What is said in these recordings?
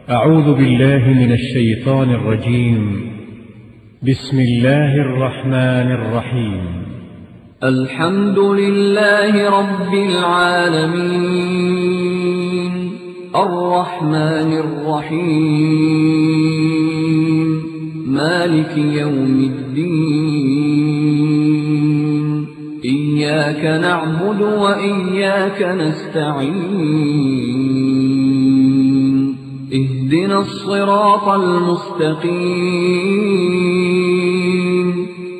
أعوذ بالله من الشيطان الرجيم. بسم الله الرحمن الرحيم. الحمد لله رب العالمين الرحمن الرحيم مالك يوم الدين إياك نعبد وإياك نستعين اهدنا الصراط المستقيم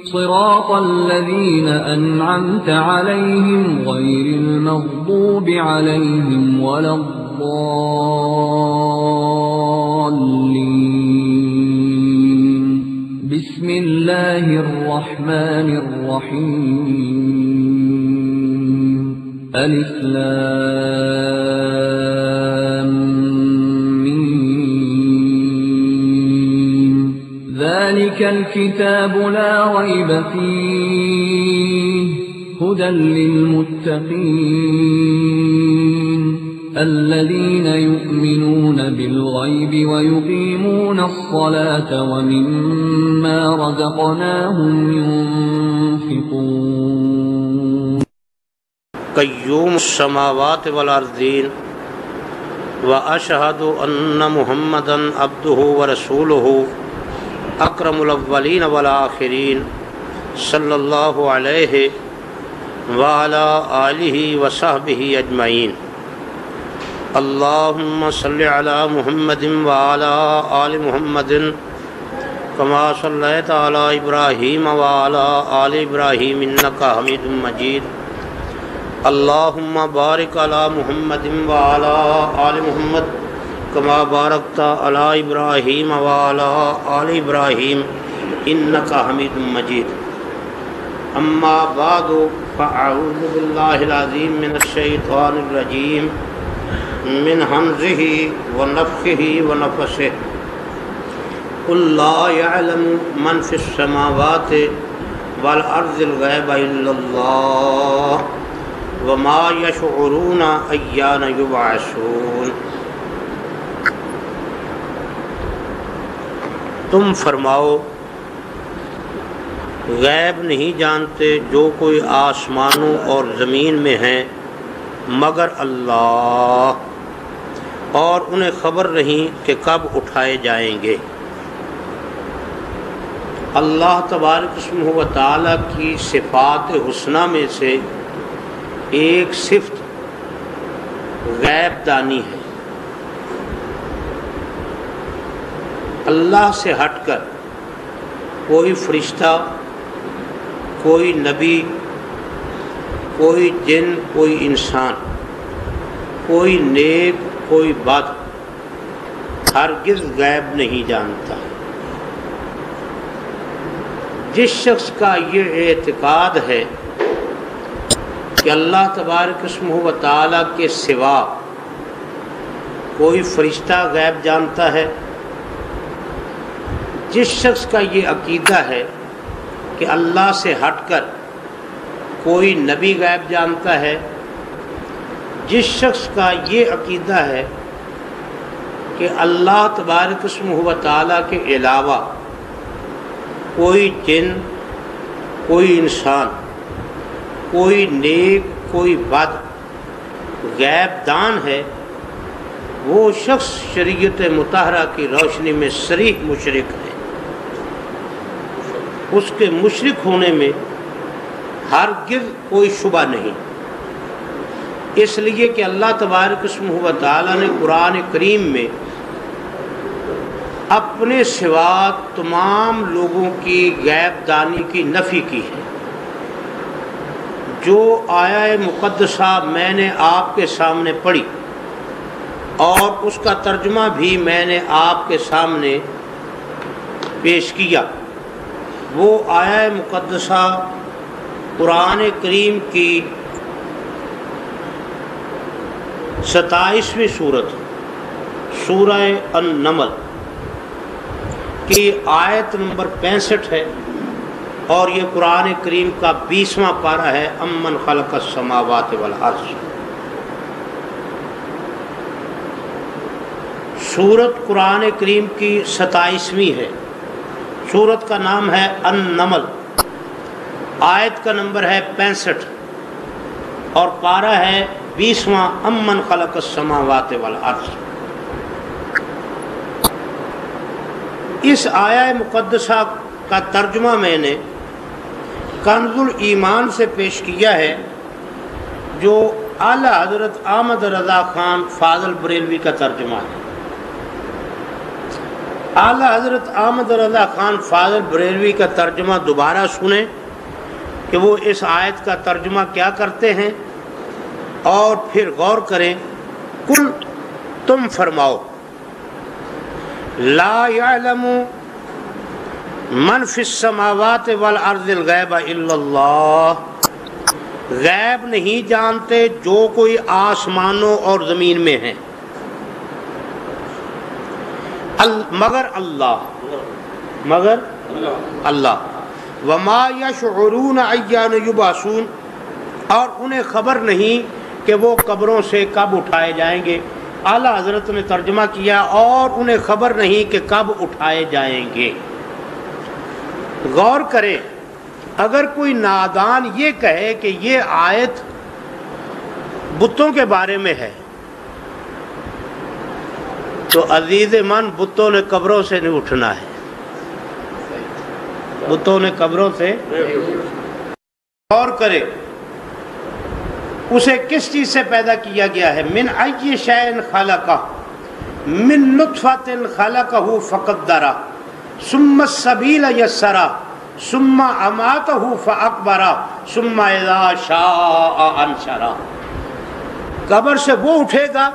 صراط الذين أنعمت عليهم غير المغضوب عليهم ولا الضالين. بسم الله الرحمن الرحيم. ألف لام ميم. ذلك الكتاب لا ريب فيه هدى للمتقين الذين يؤمنون بالغيب ويقيمون الصلاة ومما رزقناهم ينفقون. قیوم السماوات والارضین واشہد ان محمدا عبدہ ورسولہ اکرم الاولین والآخرین صلی اللہ علیہ وعلی آلہ وصحبہ اجمعین. اللہم صلی علی محمد وعلی آل محمد کما صلیت علی ابراہیم وعلی آل ابراہیم انکا حمید مجید. اللہم بارک علی محمد وعلی آل محمد کما بارکت علی ابراہیم وعلی آل ابراہیم انکا حمید مجید. اما بعد فاعوذ باللہ العظیم من الشیطان الرجیم من حمزہ ونفخہ ونفثہ. قل لا يعلم من فی السماوات والارض الغیب الا اللہ وما یشعرون ایان یبعثون. تم فرماؤ غیب نہیں جانتے جو کوئی آسمانوں اور زمین میں ہیں مگر اللہ، اور انہیں خبر نہیں کہ کب اٹھائے جائیں گے. اللہ تبارک اسمہ و تعالیٰ کی صفات حسنہ میں سے ایک صفت غیب دانی ہے. اللہ سے ہٹ کر کوئی فرشتہ، کوئی نبی، کوئی جن، کوئی انسان، کوئی نیک، کوئی بد ہرگز غیب نہیں جانتا. جس شخص کا یہ اعتقاد ہے کہ اللہ تبارک اسمہ و تعالیٰ کے سوا کوئی فرشتہ غیب جانتا ہے، جس شخص کا یہ عقیدہ ہے کہ اللہ سے ہٹ کر کوئی نبی غیب جانتا ہے، جس شخص کا یہ عقیدہ ہے کہ اللہ تبارک اسمہ و تعالیٰ کے علاوہ کوئی جن، کوئی انسان، کوئی نیک، کوئی بد غیب دان ہے، وہ شخص شریعت مطہرہ کی روشنی میں صریح مشرک ہے. اس کے مشرک ہونے میں ہرگز کوئی شبہ نہیں، اس لیے کہ اللہ تبارک اسمہ و تعالیٰ نے قرآن کریم میں اپنے سوا تمام لوگوں کی غیب دانی کی نفی کی ہے. جو آیہ مقدسہ میں نے آپ کے سامنے پڑھی اور اس کا ترجمہ بھی میں نے آپ کے سامنے پیش کیا، وہ آیہ مقدسہ قرآن کریم کی 27ویں سورت سورہ النمل کی آیت نمبر 65 ہے، اور یہ قرآن کریم کا 20واں پارہ ہے. امن خلق السماوات والارض. سورت قرآن کریم کی 27ویں ہے. سورت کا نام ہے النمل. آیت کا نمبر ہے 65 اور پارہ ہے 20واں. امن خلق السماوات والارض. اس آیہ مقدسہ کا ترجمہ میں نے کنز الایمان سے پیش کیا ہے جو اعلیٰ حضرت احمد رضا خان فاضل بریلوی کا ترجمہ ہے. اعلیٰ حضرت احمد رضا خان فاضل بریلوی کا ترجمہ دوبارہ سنیں کہ وہ اس آیت کا ترجمہ کیا کرتے ہیں اور پھر غور کریں. کل تم فرماؤ لا یعلم من فی السماوات والارض الغیب الا اللہ. غیب نہیں جانتے جو کوئی آسمانوں اور زمین میں ہیں مگر اللہ. وما یشعرون ایان یبعثون. اور انہیں خبر نہیں کہ وہ قبروں سے کب اٹھائے جائیں گے. اعلیٰ حضرت نے ترجمہ کیا اور انہیں خبر نہیں کہ کب اٹھائے جائیں گے. غور کریں اگر کوئی نادان یہ کہے کہ یہ آیت بتوں کے بارے میں ہے تو عزیز من بتوں نے قبروں سے نہیں اٹھنا ہے. بتوں نے قبروں سے غور کرے اسے کس چیز سے پیدا کیا گیا ہے. من ای شیء خلقہ من نطفۃ خلقہ فقدرہ ثم السبیل یسرہ ثم اماتہ فاقبرہ ثم اذا شاء انشرہ. قبر سے وہ اٹھے گا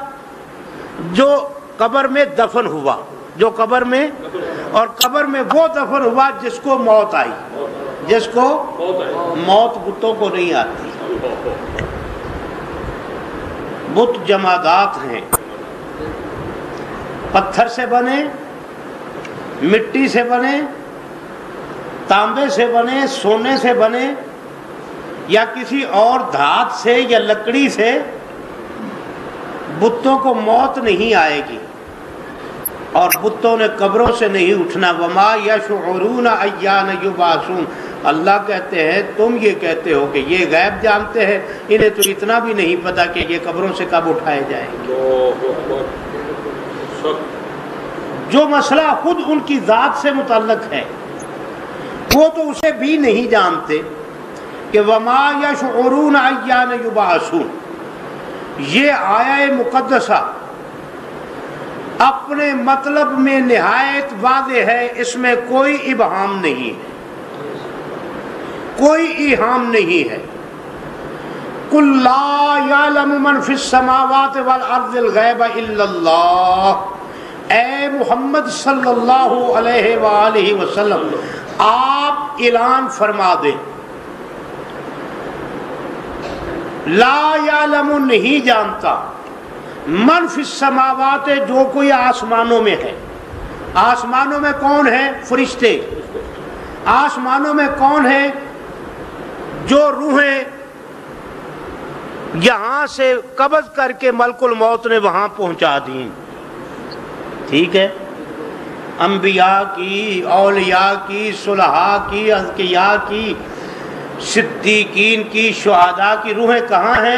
جو قبر میں دفن ہوا، جو قبر میں، اور قبر میں وہ دفن ہوا جس کو موت آئی. جس کو موت بتوں کو نہیں آتی. بت جمادات ہیں، پتھر سے بنے، مٹی سے بنے، تانبے سے بنے، سونے سے بنے یا کسی اور دھات سے یا لکڑی سے، بتوں کو موت نہیں آئے گی اور بتوں نے قبروں سے نہیں اٹھنا. وما یشعرون ایان یبعثون. اللہ کہتے ہیں تم یہ کہتے ہو کہ یہ غیب جانتے ہیں، انہیں تو اتنا بھی نہیں پتا کہ یہ قبروں سے کب اٹھائے جائیں گے. جو مسئلہ خود ان کی ذات سے متعلق ہے وہ تو اسے بھی نہیں جانتے کہ وما یشعرون ایان یبعثون. یہ آیہ مقدسہ اپنے مطلب میں نہایت واضح ہے، اس میں کوئی ابہام نہیں ہے، کوئی ایہام نہیں ہے. قل لا یعلم من فی السماوات والارض الغیب الا اللہ. اے محمد صلی اللہ علیہ وآلہ وسلم آپ اعلان فرما دیں لا یعلم نہیں جانتا من فی السماوات جو کوئی آسمانوں میں ہے. آسمانوں میں کون ہے؟ فرشتے. آسمانوں میں کون ہے؟ جو روحیں یہاں سے قبض کر کے ملک الموت نے وہاں پہنچا دیں. ٹھیک ہے، انبیاء کی، اولیاء کی، صلحاء کی، اذکیاء کی، صدیقین کی، شہداء کی روحیں کہاں ہیں؟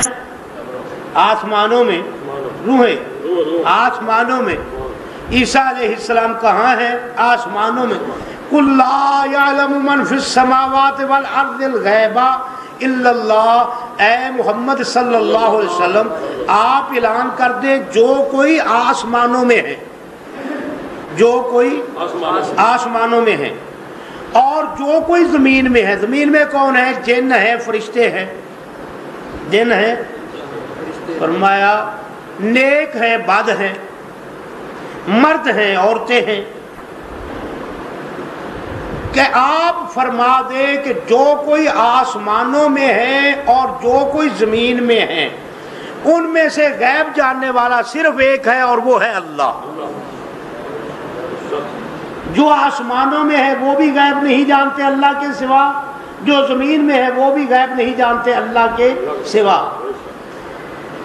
آسمانوں میں. روحیں آسمانوں میں. عیسیٰ علیہ السلام کہاں ہیں؟ آسمانوں میں. قل لا یعلم من فی السماوات والارض الغیب الا اللہ. اے محمد صلی اللہ علیہ وسلم آپ اعلان کر دیں جو کوئی آسمانوں میں ہے، جو کوئی آسمانوں میں ہے اور جو کوئی زمین میں ہے. زمین میں کون ہے؟ جن ہے، فرشتے ہیں. جن ہے، فرمایا نیک ہیں، بد ہیں، مرد ہیں، عورتیں ہیں. کہ آپ فرما دے کہ جو کوئی آسمانوں میں ہے اور جو کوئی زمین میں ہے ان میں سے غیب جاننے والا صرف ایک ہے اور وہ ہے اللہ. جو آسمانوں میں ہے وہ بھی غیب نہیں جانتے اللہ کے سوا، جو زمین میں ہے وہ بھی غیب نہیں جانتے اللہ کے سوا.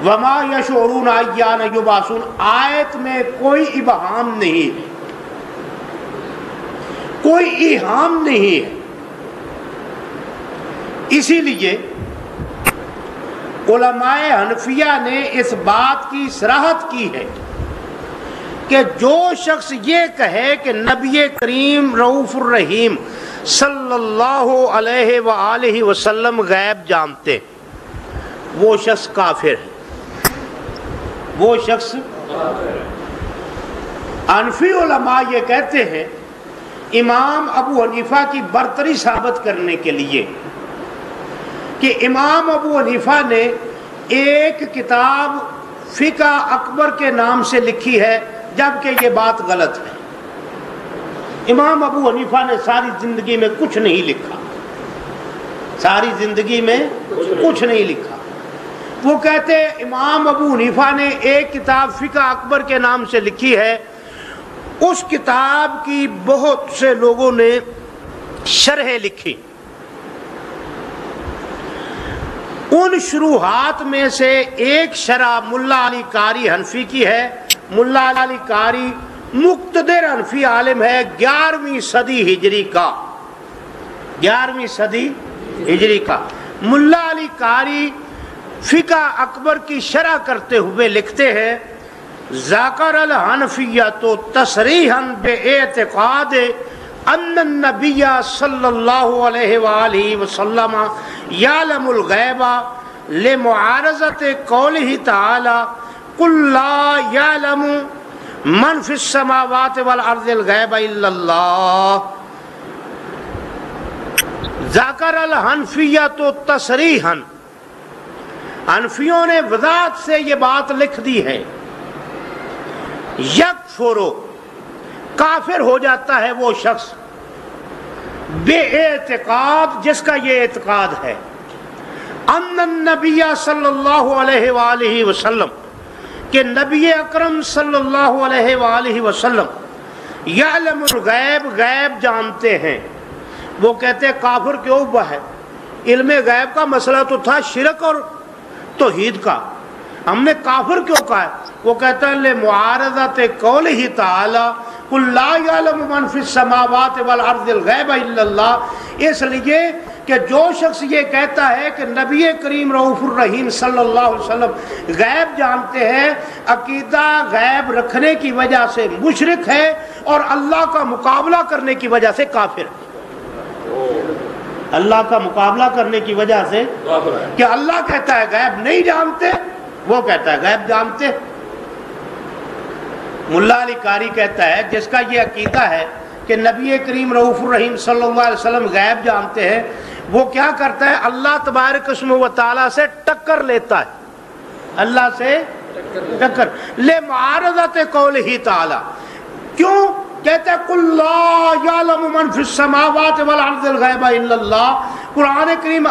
وما یشعرون ایان یبعثون، آیت میں کوئی ابہام نہیں ہے، کوئی ایہام نہیں ہے۔ اسی لیے علماء حنفیہ نے اس بات کی صراحت کی ہے کہ جو شخص یہ کہے کہ نبی کریم رؤوف الرحیم صلی اللہ علیہ وآلہ وسلم غیب جانتے، وہ شخص کافر ہے، وہ شخص حنفی علماء یہ کہتے ہیں امام ابو حنیفہ کی برتری ثابت کرنے کے لیے کہ امام ابو حنیفہ نے ایک کتاب فقہ اکبر کے نام سے لکھی ہے، جبکہ یہ بات غلط ہے۔ امام ابو حنیفہ نے ساری زندگی میں کچھ نہیں لکھا، ساری زندگی میں کچھ نہیں لکھا۔ وہ کہتے ہیں امام ابو حنیفہ نے ایک کتاب فقہ اکبر کے نام سے لکھی ہے، اس کتاب کی بہت سے لوگوں نے شرحیں لکھی، ان شروحات میں سے ایک شرح ملا علی قاری حنفی کی ہے۔ ملا علی قاری مقتدر حنفی عالم ہے، 11ویں صدی ہجری کا، 11ویں صدی ہجری کا۔ ملا علی قاری فقہ اکبر کی شرح کرتے ہوئے لکھتے ہیں ذکر الحنفیۃ تصریحا باعتقاد ان النبی صلی اللہ علیہ وآلہ وسلم یعلم الغیب لمعارضۃ قولہ تعالی قل لا یعلم من فی السماوات والارض الغیب الا اللہ۔ ذکر الحنفیۃ تصریحا، حنفیوں نے وضاحت سے یہ بات لکھ دی ہے، یکفرو، کافر ہو جاتا ہے وہ شخص، بے اعتقاد، جس کا یہ اعتقاد ہے، ان النبی صلی اللہ علیہ وآلہ وسلم، کہ نبی اکرم صلی اللہ علیہ وآلہ وسلم یعلم الغیب، غیب جانتے ہیں۔ وہ کہتے ہیں کافر کیوں ہوا ہے؟ علم غیب کا مسئلہ تو تھا شرک اور توحید کا، ہم نے کافر کیوں کہا ہے؟ وہ کہتا ہے لمعارضۃ قولہ تعالی قل لا یعلم من فی السماوات والارض الغیب الا اللہ، اس لیے کہ جو شخص یہ کہتا ہے کہ نبی کریم رؤوف الرحیم صلی اللہ علیہ وسلم غیب جانتے ہیں، عقیدہ غیب رکھنے کی وجہ سے مشرک ہے اور اللہ کا مقابلہ کرنے کی وجہ سے کافر ہے۔ اللہ کا مقابلہ کرنے کی وجہ سے کہ اللہ کہتا ہے غیب نہیں جانتے، وہ کہتا ہے غیب جانتے۔ ملا علی قاری کہتا ہے جس کا یہ عقیدہ ہے کہ نبی کریم رؤوف الرحیم صلی اللہ علیہ وسلم غیب جانتے ہیں، وہ کیا کرتا ہے؟ اللہ تبارک اسمہ و تعالیٰ سے ٹکر لیتا ہے، اللہ سے ٹکر، لمعارضۃ قولہ تعالی۔ کیوں؟ کہتے ہیں قل لا یعلم من فی السماوات والارض الغیب الا اللہ۔ قرآن کریم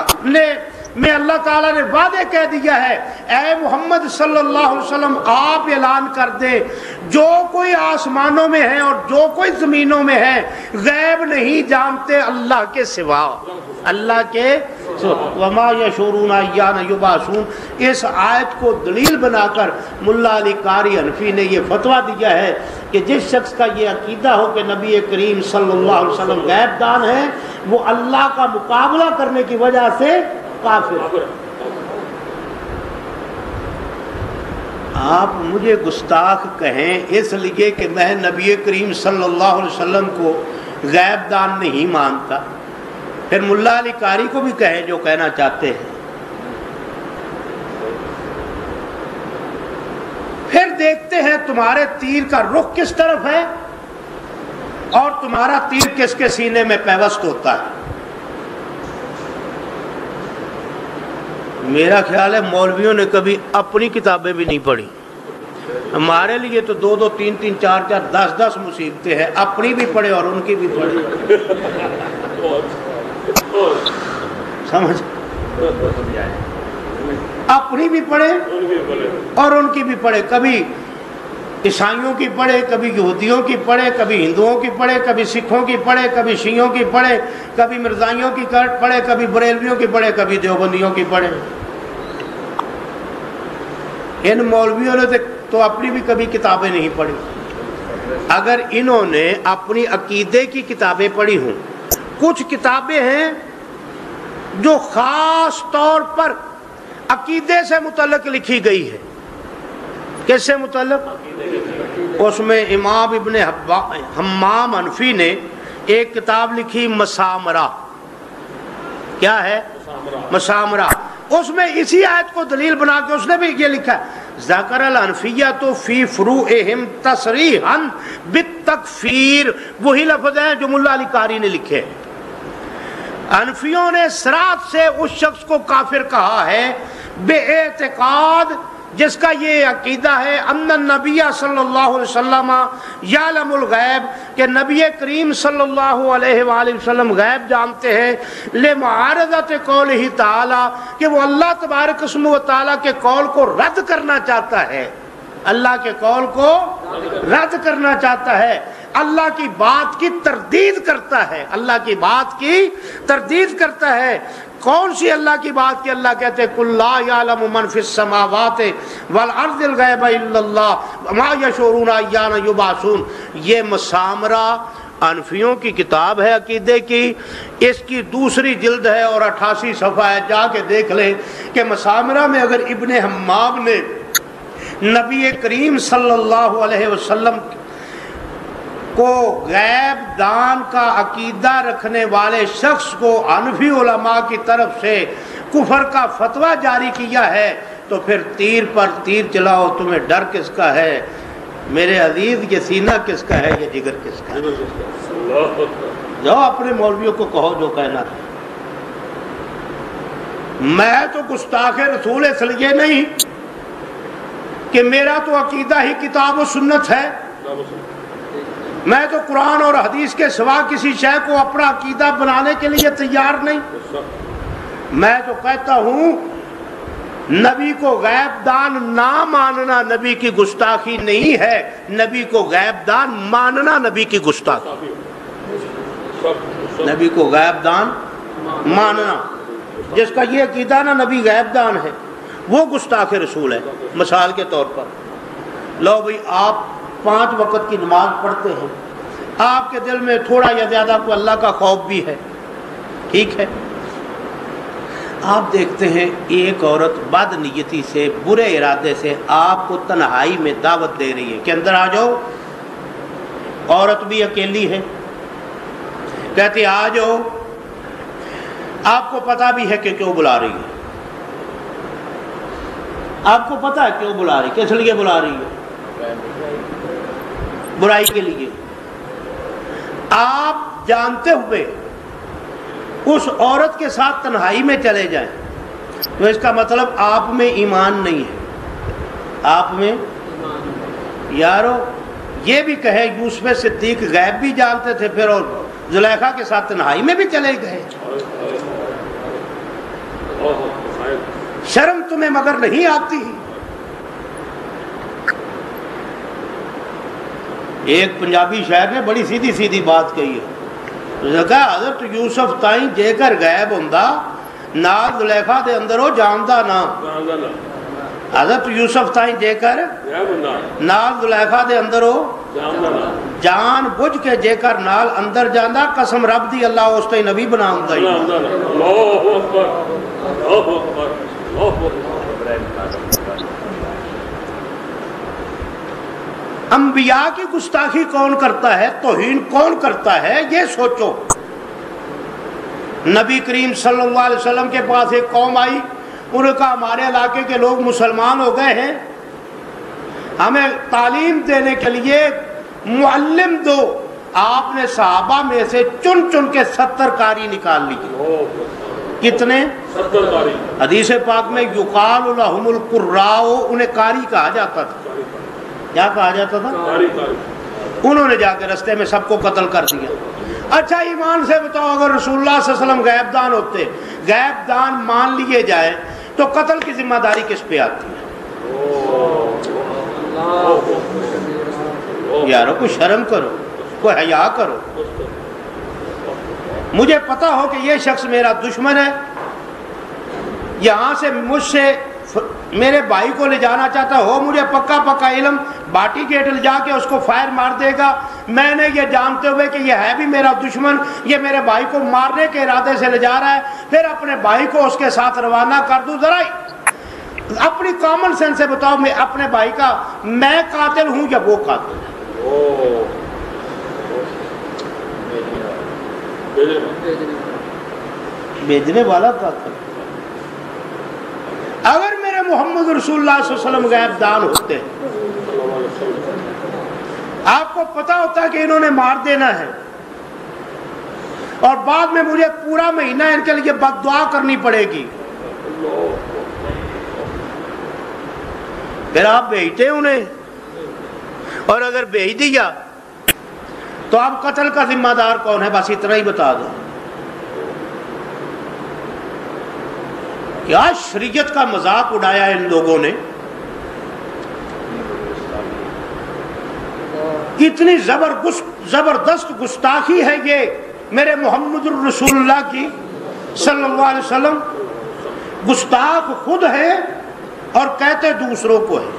میں اللہ تعالیٰ نے وعدے کہہ دیا ہے، اے محمد صلی اللہ علیہ وسلم آپ اعلان کر دیں جو کوئی آسمانوں میں ہے اور جو کوئی زمینوں میں ہے غیب نہیں جانتے اللہ کے سوا، اللہ کے وما یشعرون ایان یبعثون۔ اس آیت کو دلیل بنا کر ملا علی قاری حنفی نے یہ فتویٰ دیا ہے کہ جس شخص کا یہ عقیدہ ہو کہ نبی کریم صلی اللہ علیہ وسلم غیب دان ہے، وہ اللہ کا مقابلہ کرنے کی وجہ سے کافر۔ آپ مجھے گستاخ کہیں اس لیے کہ میں نبی کریم صلی اللہ علیہ وسلم کو غیب دان نہیں مانتا، پھر ملا علی قاری کو بھی کہیں جو کہنا چاہتے ہیں۔ پھر دیکھتے ہیں تمہارے تیر کا رخ کس طرف ہے اور تمہارا تیر کس کے سینے میں پیوست ہوتا ہے۔ میرا خیال ہے مولویوں نے کبھی اپنی کتابیں بھی نہیں پڑھی، ہمارے لیے تو 2 3 3 4 4 10 10 مصیبتیں ہیں، اپنی بھی پڑھے اور ان کی بھی پڑھے، سمجھ، اپنی بھی پڑھے اور ان کی بھی پڑھے، کبھی عیسائیوں کی پڑھے، کبھی یہودیوں کی پڑھے، کبھی ہندوؤں کی پڑھے، کبھی سکھوں کی پڑھے، کبھی شیعوں کی پڑھے، کبھی مرزائیوں کی پڑھے، کبھی بریلویوں کی پڑھے، کبھی دیوبندیوں کی پڑھے۔ ان مولویوں نے تو اپنی بھی کبھی کتابیں نہیں پڑھی. اگر انہوں نے اپنی عقیدے کی کتابیں پڑھی ہوں، کچھ کتابیں ہیں جو خاص طور پر عقیدے سے متعلق لکھی گئی ہے. کس سے متعلق؟ اس میں امام ابن حمام حنفی نے ایک کتاب لکھی مسامرہ. کیا ہے؟ مسامرہ. اس میں اسی آیت کو دلیل بنا کے اس نے بھی یہ لکھا ہے ذکر الحنفیۃ فی فروعہم تصریحا بالتکفیر. وہی لفظ ہیں جو ملا علی قاری نے لکھے. حنفیوں نے صراحت سے اس شخص کو کافر کہا ہے بے اعتقاد جس کا یہ عقیدہ ہے ان النبی صلی اللہ علیہ وسلم یعلم الغیب، کہ نبی کریم صلی اللہ علیہ وآلہ وسلم غیب جانتے ہیں، لمعارضۃ قولہ تعالی، کہ وہ اللہ تبارک اسمہ و تعالی کے قول کو رد کرنا چاہتا ہے. اللہ کے قول کو رد کرنا چاہتا ہے، اللہ کی بات کی تردید کرتا ہے. اللہ کی بات کی تردید کرتا ہے. کون سی اللہ کی بات کی؟ اللہ کہتے ہیں قل لا یعلم من فی السماوات والارض الغیب الا اللہ وما یشعرون ایان یبعثون. یہ مسامرہ حنفیوں کی کتاب ہے عقیدے کی. اس کی دوسری جلد ہے اور 88 صفحہ ہے. جا کے دیکھ لیں کہ مسامرہ میں اگر ابن حمام نے نبی کریم صلی اللہ علیہ وسلم کو غیب دان کا عقیدہ رکھنے والے شخص کو حنفی علماء کی طرف سے کفر کا فتویٰ جاری کیا ہے تو پھر تیر پر تیر چلاؤ. تمہیں ڈر کس کا ہے میرے عزیز؟ یہ سینہ کس کا ہے؟ یہ جگر کس کا ہے؟ جاؤ اپنے مولویوں کو کہو جو کہنا ہے. میں تو گستاخ رسول اس لیے نہیں کہ میرا تو عقیدہ ہی کتاب و سنت ہے. میں تو قرآن اور حدیث کے سوا کسی شے کو اپنا عقیدہ بنانے کے لیے تیار نہیں. میں تو کہتا ہوں نبی کو غیب دان نہ ماننا نبی کی گستاخی نہیں ہے، نبی کو غیب دان ماننا نبی کی گستاخی. نبی کو غیب دان ماننا، جس کا یہ عقیدہ نا نبی غیب دان ہے، وہ گستاخ رسول ہے. مثال کے طور پر لو بھائی آپ 5 وقت کی نماز پڑھتے ہیں، آپ کے دل میں تھوڑا یا زیادہ کو اللہ کا خوف بھی ہے، ٹھیک ہے. آپ دیکھتے ہیں ایک عورت بد نیتی سے، برے ارادے سے آپ کو تنہائی میں دعوت دے رہی ہے کہ اندر آ جاؤ. عورت بھی اکیلی ہے، کہتی آ جاؤ. آپ کو پتا بھی ہے کہ کیوں بلا رہی ہے، آپ کو پتا ہے کیوں بلا رہی، کس لیے بلا رہی ہے؟ برائی کے لیے. آپ جانتے ہوئے اس عورت کے ساتھ تنہائی میں چلے جائیں تو اس کا مطلب آپ میں ایمان نہیں ہے. آپ میں یارو یہ بھی کہے یوسف صدیق غیب بھی جانتے تھے پھر اور زلیخا کے ساتھ تنہائی میں بھی چلے گئے. شرم تمہیں مگر نہیں آتی. ایک پنجابی شاعر نے بڑی سیدھی سیدھی بات کہی ہے. حضرت یوسف تائیں جے کر غیب ہوندا نال زلیخا دے اندر وہ جاندا نا. حضرت یوسف تائیں جے کر نال زلیخا دے اندر وہ جان بوجھ کے جے کر نال اندر جاندا. قسم رب دی اللہ اس تے نبی بنا ہوندا. اللہ اکبر اللہ اکبر اللہ اکبر. انبیاء کی گستاخی کون کرتا ہے، توہین کون کرتا ہے، یہ سوچو. نبی کریم صلی اللہ علیہ وسلم کے پاس ایک قوم آئی، انہوں نے کہا ہمارے علاقے کے لوگ مسلمان ہو گئے ہیں، ہمیں تعلیم دینے کے لیے معلم دو. آپ نے صحابہ میں سے چن چن کے 70 قاری نکال لیے. کتنے؟ 70 قاری. حدیث پاک میں یقال لہم القراء، انہیں قاری کہا جاتا تھا. کیا کہا جاتا تھا؟ انہوں نے جا کے رستے میں سب کو قتل کر دیا. اچھا ایمان سے بتاؤ اگر رسول اللہ صلی اللہ علیہ وسلم غیب دان ہوتے، غیب دان مان لیے جائے تو قتل کی ذمہ داری کس پہ آتی ہے؟ یارو کوئی شرم کرو، کوئی حیا کرو. مجھے پتا ہو کہ یہ شخص میرا دشمن ہے، یہاں سے مجھ سے میرے بھائی کو لے جانا چاہتا ہو مجھے پکا پکا علم باٹی گیٹ لے جا کے اس کو فائر مار دے گا، میں نے یہ جانتے ہوئے کہ یہ ہے بھی میرا دشمن، یہ میرے بھائی کو مارنے کے ارادے سے لے جا رہا ہے، پھر اپنے بھائی کو اس کے ساتھ روانہ کر دوں؟ ذرا اپنی کامن سینس سے بتاؤ، میں اپنے بھائی کا میں قاتل ہوں یا وہ قاتل ہے؟ بھیجنے والا قاتل۔ اگر میرے محمد رسول اللہ صلی اللہ علیہ وسلم غیب دان ہوتے، آپ کو پتا ہوتا کہ انہوں نے مار دینا ہے اور بعد میں مجھے پورا مہینہ ان کے لیے بد دعا کرنی پڑے گی، پھر آپ بھیجتے انہیں؟ اور اگر بھیج دیا تو آپ قتل کا ذمہ دار کون ہے؟ بس اتنا ہی بتا دو۔ کیا شریعت کا مذاق اڑایا ان لوگوں نے، کتنی زبردست گستاخی ہے یہ میرے محمد الرسول اللہ کی صلی اللہ علیہ وسلم۔ گستاخ خود ہے اور کہتے دوسروں کو ہے۔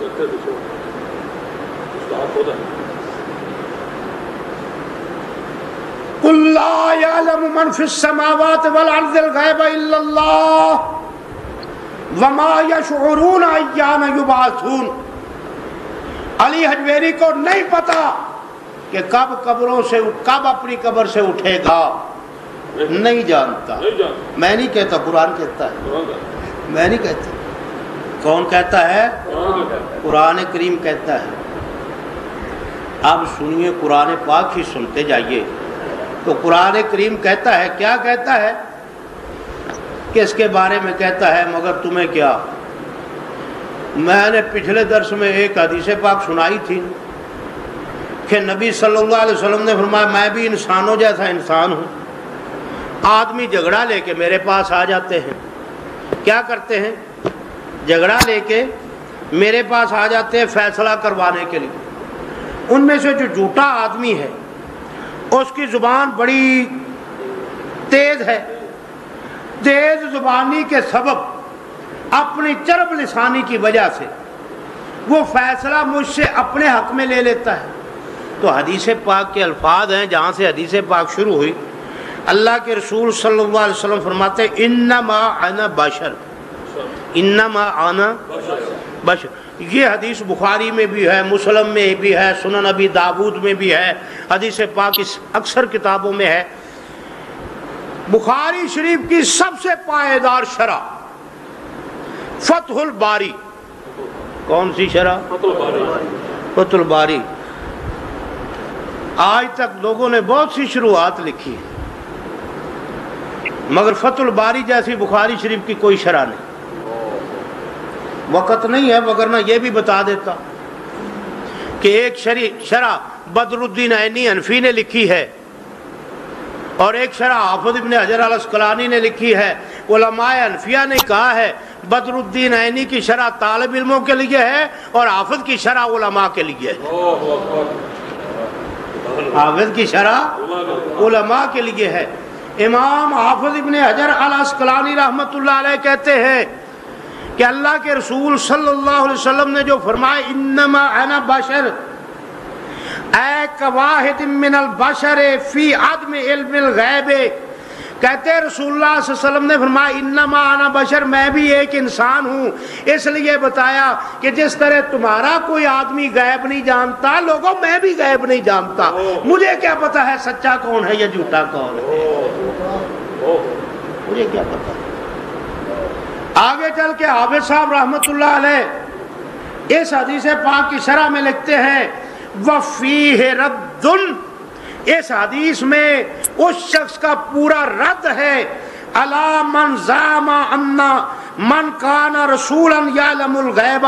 قُلْ لَا يَعْلَمُ مَنْ فِي السَّمَاوَاتِ وَالْأَرْضِ الْغَيْبَ إِلَّا اللَّهُ وَمَا يَشْعُرُونَ أَيَّانَ يُبْعَثُونَ۔ علی حجویری کو نہیں پتا کہ کب اپنی قبر سے اٹھے گا، نہیں جانتا۔ میں نہیں کہتا، قرآن کہتا ہے، میں نہیں کہتا۔ کون کہتا ہے؟ قرآن کریم کہتا ہے۔ اب سنیے، قرآن پاک ہی سنتے جائیے تو قرآن کریم کہتا ہے، کیا کہتا ہے؟ کس کے بارے میں کہتا ہے؟ مگر تمہیں کیا، میں نے پچھلے درس میں ایک حدیث پاک سنائی تھی کہ نبی صلی اللہ علیہ وسلم نے فرمایا میں بھی انسانوں جیسا انسان ہوں۔ آدمی جھگڑا لے کے میرے پاس آ جاتے ہیں، کیا کرتے ہیں؟ جھگڑا لے کے میرے پاس آ جاتے ہیں فیصلہ کروانے کے لیے۔ ان میں سے جو جھوٹا آدمی ہے اس کی زبان بڑی تیز ہے، تیز زبانی کے سبب اپنی چرب لسانی کی وجہ سے وہ فیصلہ مجھ سے اپنے حق میں لے لیتا ہے۔ تو حدیث پاک کے الفاظ ہیں، جہاں سے حدیث پاک شروع ہوئی، اللہ کے رسول صلی اللہ علیہ وسلم فرماتے ہیں انما انا بشر، انما انا بشر۔ یہ حدیث بخاری میں بھی ہے، مسلم میں بھی ہے، سنن ابی داود میں بھی ہے، حدیث پاک اکثر کتابوں میں ہے۔ بخاری شریف کی سب سے پائیدار شرح فتح الباری۔ کون سی شرح؟ فتح الباری۔ آج تک لوگوں نے بہت سی شروحات لکھی مگر فتح الباری جیسی بخاری شریف کی کوئی شرح نہیں۔ وقت نہیں ہے وگرنہ یہ بھی بتا دیتا کہ ایک شرح بدر الدین عینی حنفی نے لکھی ہے اور ایک شرح حافظ ابن حجر العسقلانی نے لکھی ہے۔ علماء حنفیہ نے کہا ہے بدر الدین عینی کی شرح طالب علموں کے لیے ہے اور حافظ کی شرح علماء کے لیے ہے۔ حافظ کی شرح علماء کے لیے ہے۔ امام حافظ ابن حجر العسقلانی رحمۃ اللہ علیہ کہتے ہیں کہ اللہ کے رسول صلی اللہ علیہ وسلم نے جو فرمایا انما انا بشر اے کواحد من البشر فی عدم علم الغیب، کہتے رسول اللہ صلی اللہ علیہ وسلم نے فرمایا انما انا بشر، میں بھی ایک انسان ہوں، اس لیے بتایا کہ جس طرح تمہارا کوئی آدمی غیب نہیں جانتا، لوگوں میں بھی غیب نہیں جانتا، مجھے کیا پتا ہے سچا کون ہے یا جھوٹا کون ہے، مجھے کیا پتا۔ آگے چل کے حافظ صاحب رحمۃ اللہ علیہ اس حدیث پاک کی شرح میں لکھتے ہیں وَفِيهِ رَدٌّ، اس حدیث میں اس شخص کا پورا رد ہے عَلَى مَنْ زَعَمَ أَنَّ مَنْ كَانَ رَسُولًا يَعْلَمُ الْغَيْبَ،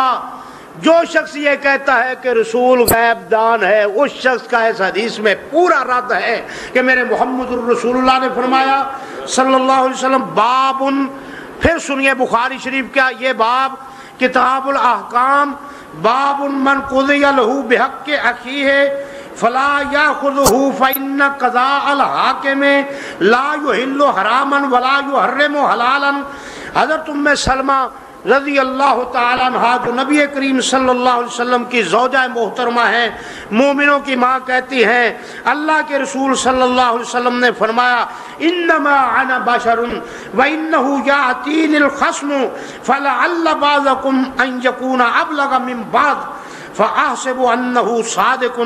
جو شخص یہ کہتا ہے کہ رسول غیب دان ہے، اس شخص کا اس حدیث میں پورا رد ہے کہ میرے محمد الرسول اللہ نے فرمایا صلی اللہ علیہ وسلم بابٌ، پھر سنیے بخاری شریف کا یہ باب کتاب الاحکام، باب من قضی لہ بحق اخیہ فلا یاخذہ فإن قضاء الحاکم لا یحل حراما ولا یحرم حلالا۔ حضرت ام سلمہ رضی اللہ تعالیٰ عنہ جو نبی کریم صلی اللہ علیہ وسلم کی زوجہ محترمہ ہیں، مومنوں کی ماں کہتی ہیں اللہ کے رسول صلی اللہ علیہ وسلم نے فرمایا انما انا بشر وانه یاتین الخصم فلعل بعضکم ان یکون ابلغ من بعض فاحسب انه صادق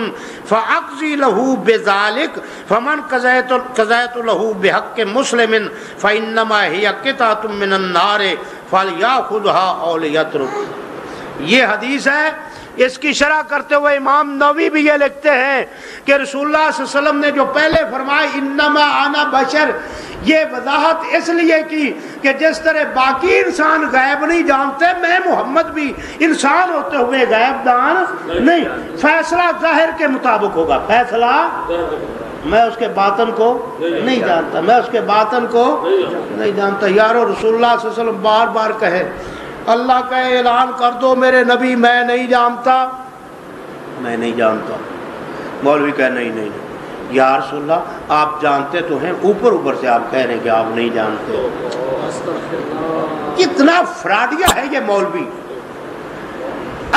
فاقضي له بذلك فمن قضيت له بحق مسلم فانما هي قطعه من النار فليأخذها او ليترك۔ یہ حدیث ہے، اس کی شرح کرتے ہوئے امام نووی بھی یہ لکھتے ہیں کہ رسول اللہ صلی اللہ علیہ وسلم نے جو پہلے فرمایا انما انا بشر، یہ وضاحت اس لیے کی کہ جس طرح باقی انسان غیب نہیں جانتے، میں محمد بھی انسان ہوتے ہوئے غیب دان نہیں، فیصلہ ظاہر کے مطابق ہوگا، فیصلہ میں اس کے باطن کو نہیں جانتا، میں اس کے باطن کو نہیں جانتا۔ یارو رسول اللہ صلی اللہ علیہ وسلم بار بار کہے، اللہ کا اعلان کر دو میرے نبی میں نہیں جانتا، میں نہیں جانتا۔ مولوی کہے نہیں یا رسول اللہ آپ جانتے تو ہیں، اوپر اوپر سے آپ کہہ رہے ہیں کہ آپ نہیں جانتے۔ کتنا فراڈیا ہے یہ مولوی،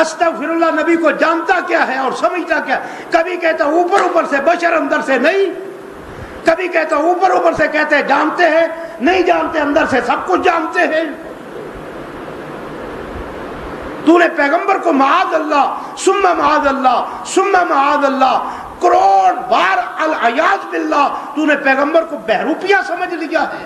استغفر اللہ، نبی کو جانتا کیا ہے اور سمجھتا کیا؟ کبھی کہتا اوپر اوپر سے، بشر اندر سے نہیں، کبھی کہتا اوپر اوپر سے کہتے جانتے ہیں، نہیں جانتے، اندر سے سب کچھ جانتے ہیں۔ تو نے پیغمبر کو معاذ اللہ ثم معاذ اللہ ثم معاذ اللہ کروڑ بار العیاذ باللہ تو نے پیغمبر کو بہروپیہ سمجھ لیا ہے۔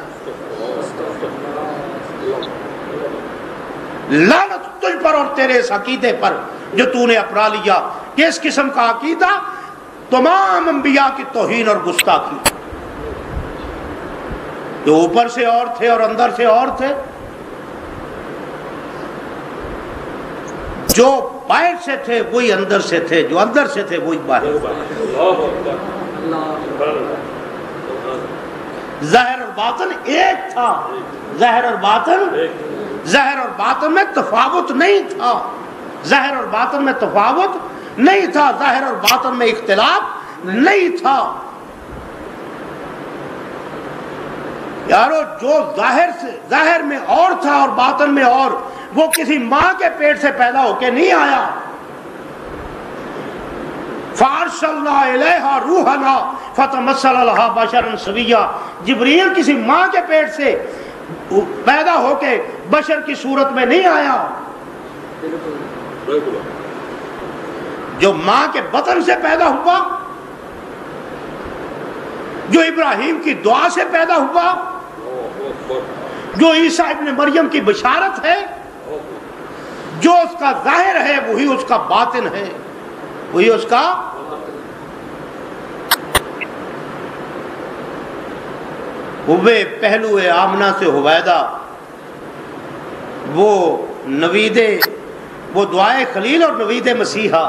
لعنت تجھ پر اور تیرے اس عقیدے پر جو تو نے اپنا لیا، کہ اس قسم کا عقیدہ تمام انبیاء کی توہین اور گستاخی، جو اوپر سے اور تھے اور اندر سے اور تھے، جو باہر سے تھے وہی اندر سے تھے، جو اندر سے تھے وہی باہر۔ ظاہر اور باطن ایک تھا، ظاہر اور باطن میں تفاوت نہیں تھا، ظاہر اور باطن میں تفاوت نہیں تھا، ظاہر اور باطن میں اختلاف نہیں تھا۔ یارو جو ظاہر میں اور تھا اور باطن میں اور، وہ کسی ماں کے پیٹ سے پیدا ہو کے نہیں آیا۔ فارسلنا الیہا روحنا فتمثل لہا بشرا سویا، جبریل کسی ماں کے پیٹ سے پیدا ہو کے بشر کی صورت میں نہیں آیا، جو ماں کے بطن سے پیدا ہوا، جو ابراہیم کی دعا سے پیدا ہوا، جو عیسیٰ ابن مریم کی بشارت ہے، جو اس کا ظاہر ہے وہی اس کا باطن ہے، وہی اس کا۔ ہوئے پہلو آمنہ سے حویدہ، وہ نوید، وہ دعائے خلیل اور نوید مسیحا،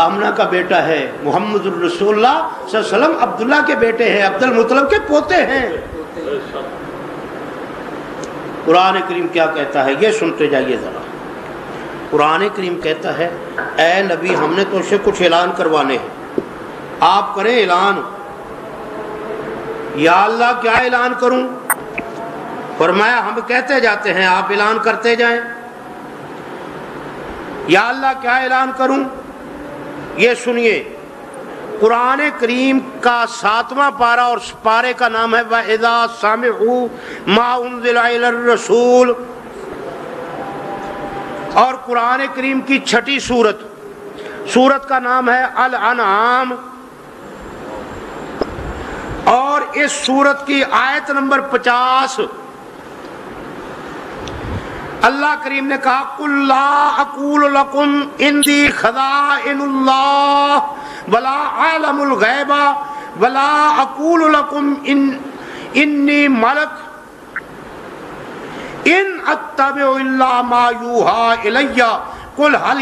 آمنہ کا بیٹا ہے، محمد الرسول اللہ صلی اللہ علیہ وسلم عبداللہ کے بیٹے ہیں، عبد المطلب کے پوتے ہیں۔ قرآن کریم کیا کہتا ہے یہ سنتے جائیے ذرا۔ قرآن کریم کہتا ہے اے نبی ہم نے تجھ سے کچھ اعلان کروانے ہیں، آپ کریں اعلان۔ یا اللہ کیا اعلان کروں؟ فرمایا ہم کہتے جاتے ہیں آپ اعلان کرتے جائیں۔ یا اللہ کیا اعلان کروں؟ یہ سنیے، قرآن کریم کا 7واں پارہ اور پارے کا نام ہے وَإِذَا سَمِعُوا مَا أُنزِلَ إِلَى الرَّسُولِ، اور قرآن کریم کی 6ٹھی سورت کا نام ہے الانعام، اور اس سورت کی آیت نمبر 50 اللہ کریم نے کہا قُلْ لَا أَقُولُ لَكُمْ عِنْدِي خَزَائِنُ اللَّهِ وَلَا أَعْلَمُ الْغَيْبَ وَلَا أَقُولُ لَكُمْ إِنِّي مَلَكٌ إِنْ أَتَّبِعُ إِلَّا مَا يُوحَىٰ إِلَيَّ قُلْ هَلْ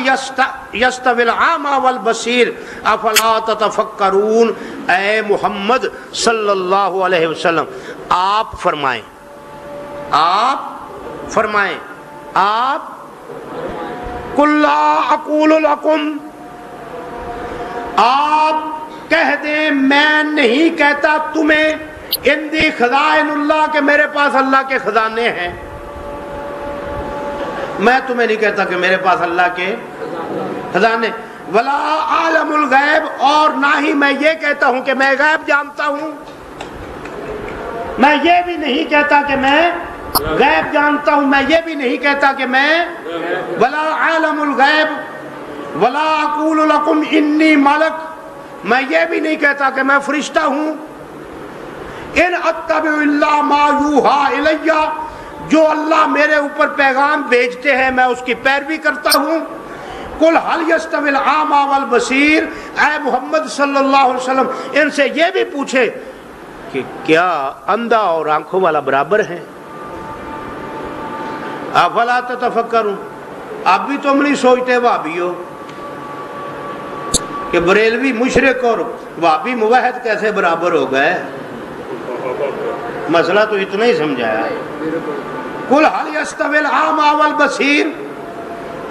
يَسْتَوِي الْأَعْمَىٰ وَالْبَصِيرُ أَفَلَا تَتَفَكَّرُونَ۔ اے محمد صلی اللہ علیہ وسلم آپ فرمائیں، قُلْ لَا أَقُولُ لَكُمْ، آپ کہہ دیں میں نہیں کہتا تمہیں اندی خزائن اللہ کہ میرے پاس اللہ کے خزانے ہیں. میں تمہیں نہیں کہتا کہ میرے پاس اللہ کے خزانے. ولا عالم الغیب، اور نہ ہی میں یہ کہتا ہوں کہ میں غیب جانتا ہوں. میں یہ بھی نہیں کہتا کہ میں غیب جانتا ہوں. میں یہ بھی نہیں کہتا کہ میں ولا عالم الغیب ولا اقول لکم انی ملک. میں یہ بھی نہیں کہتا کہ میں فرشتہ ہوں. ان اتبع الا ما یوحى الی، جو اللہ میرے اوپر پیغام بھیجتے ہیں میں اس کی پیروی کرتا ہوں. قل هل يستوي الاعمى والبصير، اے محمد صلی اللہ علیہ وسلم ان سے یہ بھی پوچھے کہ کیا اندھا اور آنکھوں والا برابر ہیں؟ افلا تتفکرون، اب بھی تم نہیں سوچتے وہابی ہو کہ بریلوی مشرک اور وہابی موحد کیسے برابر ہو گئے؟ مسئلہ تو اتنا ہی سمجھایا ہے. قل هل يستوي الاعمى والبصير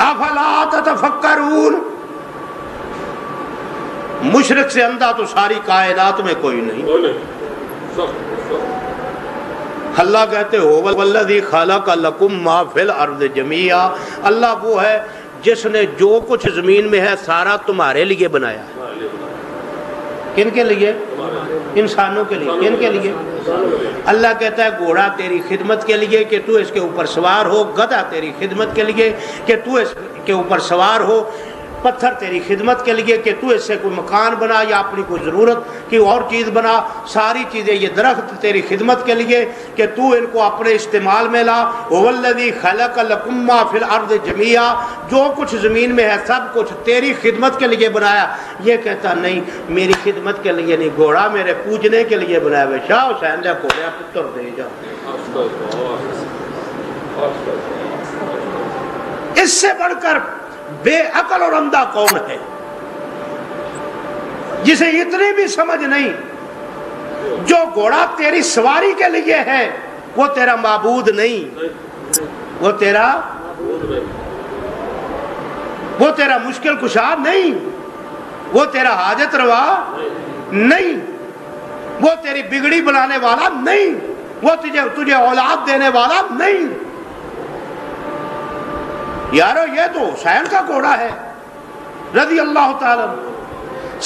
افلا تتفکرون. مشرک سے اندھا تو ساری کائنات میں کوئی نہیں. اللہ کہتے ہو والذی خلق لکم ما فی الارض جميعا، اللہ وہ ہے جس نے جو کچھ زمین میں ہے سارا تمہارے لیے بنایا ہے. کن کے لیے؟ انسانوں کے لیے. کن کے لیے؟ اللہ کہتا ہے گھوڑا تیری خدمت کے لیے کہ تو اس کے اوپر سوار ہو، گدھا تیری خدمت کے لیے کہ تو اس کے اوپر سوار ہو، پتھر تیری خدمت کے لیے کہ تو اس سے کوئی مکان بنا یا اپنی کوئی ضرورت کی اور چیز بنا. ساری چیزیں، یہ درخت تیری خدمت کے لیے کہ تو ان کو اپنے استعمال میں لا. والذی خلق لکم ما فی الارض جميعا، جو کچھ زمین میں ہے سب کچھ تیری خدمت کے لیے بنایا. یہ کہتا نہیں میری خدمت کے لیے نہیں، گھوڑا میرے پوجنے کے لیے بنایا ہوا. شاہ حسین دے گھوڑا پتر دے جا. اس سے بڑھ کر بے عقل اور اندھا کون ہے جسے اتنی بھی سمجھ نہیں؟ جو گھوڑا تیری سواری کے لیے ہے وہ تیرا معبود نہیں، وہ تیرا مشکل کشا نہیں، وہ تیرا حاجت روا نہیں، وہ تیری بگڑی بنانے والا نہیں، وہ تجھے اولاد دینے والا نہیں. یارو یہ تو حسین کا گھوڑا ہے رضی اللہ تعالیٰ.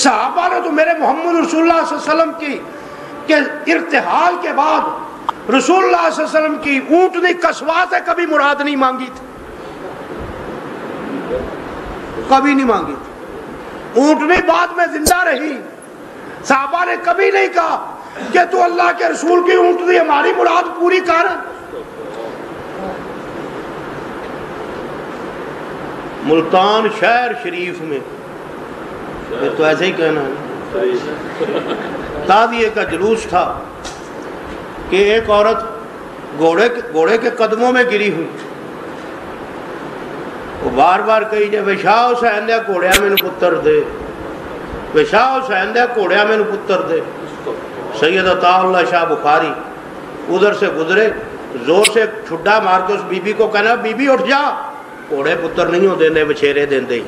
صحابہ نے تو میرے محمد رسول اللہ صلی اللہ علیہ وسلم کے ارتحال کے بعد رسول اللہ صلی اللہ علیہ وسلم کی اونٹنی کسوا سے کبھی مراد نہیں مانگی تھی، کبھی نہیں مانگی تھی. اونٹنی بعد میں زندہ رہی. صحابہ نے کبھی نہیں کہا کہ تو اللہ کے رسول کی اونٹنی ہماری مراد پوری کر. ملتان شہر شریف میں یہ تو ایسے ہی کہنا ہے، تعزیے کا جلوس تھا کہ ایک عورت گھوڑے کے قدموں میں گری ہوئی. وہ بار بار کہی جائے شاہ حسین دے گھوڑیا مینوں پتر دے، شاہ حسین دے گھوڑیا مینوں پتر دے. سید عطا اللہ شاہ بخاری ادھر سے گزرے، زور سے ٹھڈا مار کے اس بی بی کو کہنا بی بی اٹھ جا، گھوڑے پتر نہیں ہو دیندے بچھیرے دیندے ہی.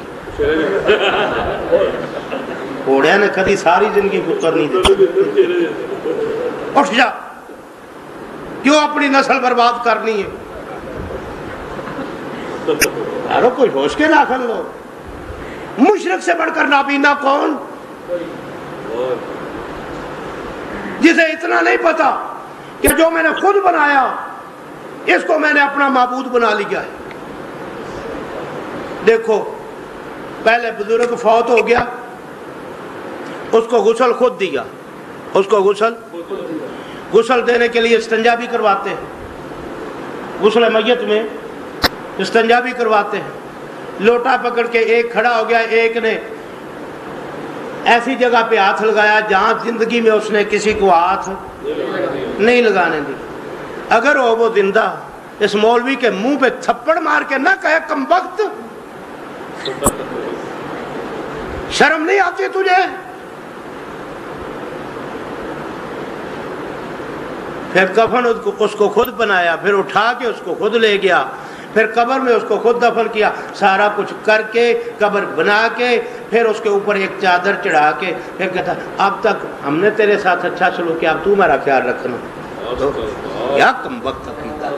گھوڑے نے کدی ساری زندگی پتر نہیں دے. اٹھ جا، کیوں اپنی نسل برباد کرنی ہے؟ یارو کوئی ہوش کے ناخن لو. مشرک سے بڑھ کر نابینا کون؟ جسے اتنا نہیں پتا کہ جو میں نے خود بنایا اس کو میں نے اپنا معبود بنا لیا ہے. دیکھو پہلے بزرگ فوت ہو گیا، اس کو غسل خود دیا، اس کو غسل دینے کے لیے استنجا بھی کرواتے ہیں، غسل میت میں استنجا بھی کرواتے ہیں. لوٹا پکڑ کے ایک کھڑا ہو گیا، ایک نے ایسی جگہ پہ ہاتھ لگایا جہاں زندگی میں اس نے کسی کو ہاتھ نہیں لگانے دی. اگر وہ زندہ اس مولوی کے منہ پہ تھپڑ مار کے نہ کہے کم وقت، شرم نہیں آتی تجھے؟ پھر کفن اس کو خود بنایا، پھر اٹھا کے اس کو خود لے گیا، پھر قبر میں اس کو خود دفن کیا، سارا کچھ کر کے قبر بنا کے پھر اس کے اوپر ایک چادر چڑھا کے پھر کہتا اب تک ہم نے تیرے ساتھ اچھا سلوک کیا، اب تو میرا خیال رکھنا۔ کیا کم وقت عقیدہ۔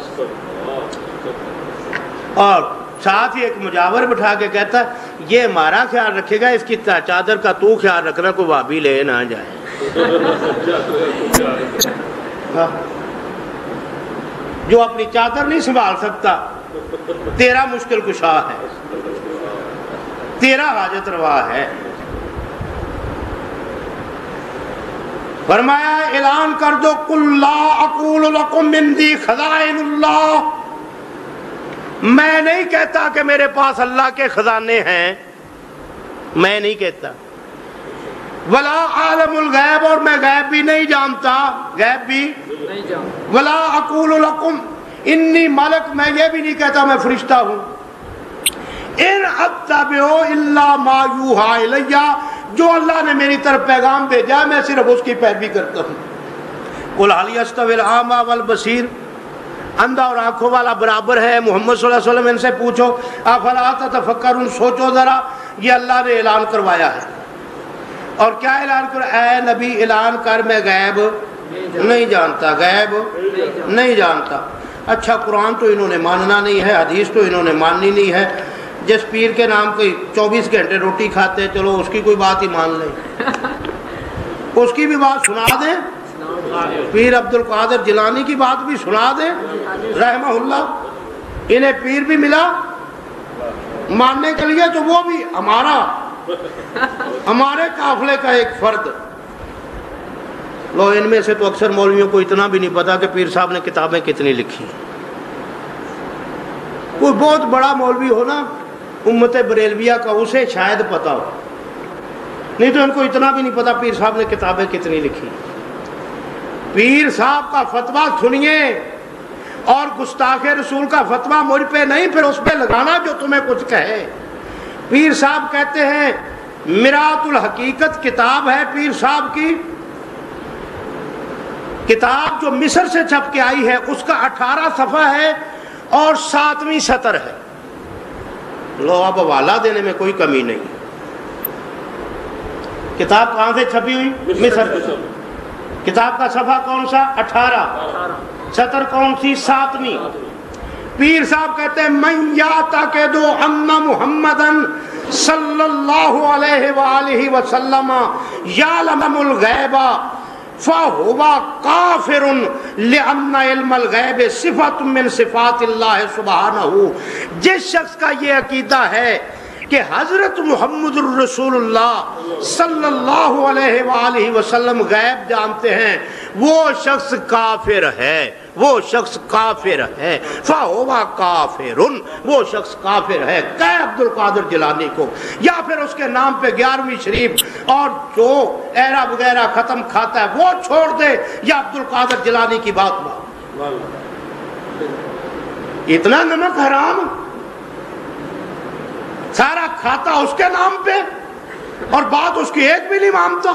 اور ساتھ ہی ایک مجاور بٹھا کے کہتا ہے یہ ہمارا خیال رکھے گا، اس کی چادر کا تو خیال رکھنا، کوئی وابی لے نہ جائے۔ جو اپنی چادر نہیں سنبھال سکتا تیرا مشکل کشا ہے، تیرا حاجت روا ہے۔ فرمایا اعلان کر دو قل لا اقول لکم عندی خزائن اللہ، میں نہیں کہتا کہ میرے پاس اللہ کے خزانے ہیں، میں نہیں کہتا۔ ولا عالم الغیب، اور میں غیب بھی نہیں جانتا، غیب بھی نہیں جانتا۔ ولا اقول لکم انی ملک، میں یہ بھی نہیں کہتا میں فرشتہ ہوں۔ ان اتبع الا ما یوحی الی، جو اللہ نے میری طرف پیغام بھیجا میں صرف اس کی پیروی کرتا ہوں۔ قل هل یستوی الاعمی والبصیر، اندھا اور آنکھوں والا برابر ہے؟ محمد صلی اللہ علیہ وسلم ان سے پوچھو افلا تتفکرون، سوچو ذرا، یہ اللہ نے اعلان کروایا ہے۔ اور کیا اعلان کر؟ اے نبی اعلان کر میں غیب نہیں جانتا، غیب نہیں جانتا۔ اچھا قرآن تو انہوں نے ماننا نہیں ہے، حدیث تو انہوں نے ماننی نہیں ہے، جس پیر کے نام کوئی 24 گھنٹے روٹی کھاتے، چلو اس کی کوئی بات ہی مان لیں، اس کی بھی بات سنا دیں، پیر عبد القادر جیلانی کی بات بھی سنا دیں رحمہ اللہ۔ انہیں پیر بھی ملا ماننے کے لیے، تو وہ بھی ہمارے قافلے کا ایک فرد۔ لو ان میں سے تو اکثر مولویوں کو اتنا بھی نہیں پتا کہ پیر صاحب نے کتابیں کتنی لکھی۔ کوئی بہت بڑا مولوی ہو نا امت بریلویہ کا، اسے شاید پتا ہو، نہیں تو ان کو اتنا بھی نہیں پتا پیر صاحب نے کتابیں کتنی لکھی۔ پیر صاحب کا فتویٰ سنیے، اور گستاخ رسول کا فتویٰ مجھ پہ نہیں، پھر اس پہ لگانا جو تمہیں کچھ کہے۔ پیر صاحب کہتے ہیں مرآت الحقیقت کتاب ہے پیر صاحب کی، کتاب جو مصر سے چھپ کے آئی ہے، اس کا 18 صفحہ ہے اور 7ویں سطر ہے۔ لو اب حوالہ دینے میں کوئی کمی نہیں۔ کتاب کہاں سے چھپی ہوئی؟ مصر سے۔ کتاب کا صفحہ کون سا؟ 18۔ سطر کون سی؟ 7ویں۔ پیر صاحب کہتے ہیں من یعتقد ان محمدن صلی اللہ علیہ وآلہ وسلم یعلم الغیب فَهُوَ كَافِرٌ لِأَنَّ عِلْمَ الْغَیبِ صِفَةٌ مِّن صِفَاتِ اللہ سبحانہ۔ جس شخص کا یہ عقیدہ ہے کہ حضرت محمد الرسول اللہ صلی اللہ علیہ وآلہ وسلم غیب جانتے ہیں، وہ شخص کافر ہے، وہ شخص کافر ہے۔ فَهُوَ كَافِرٌ، وہ شخص کافر ہے۔ کہ عبد القادر جیلانی کو، یا پھر اس کے نام پہ 11ویں شریف اور جو ایرا وغیرہ ختم کھاتا ہے وہ چھوڑ دے، یا عبد القادر جیلانی کی بات مان۔ اتنا نمک حرام سارا کھاتا اس کے نام پہ، اور بات اس کی ایک بھی نہیں مانتا۔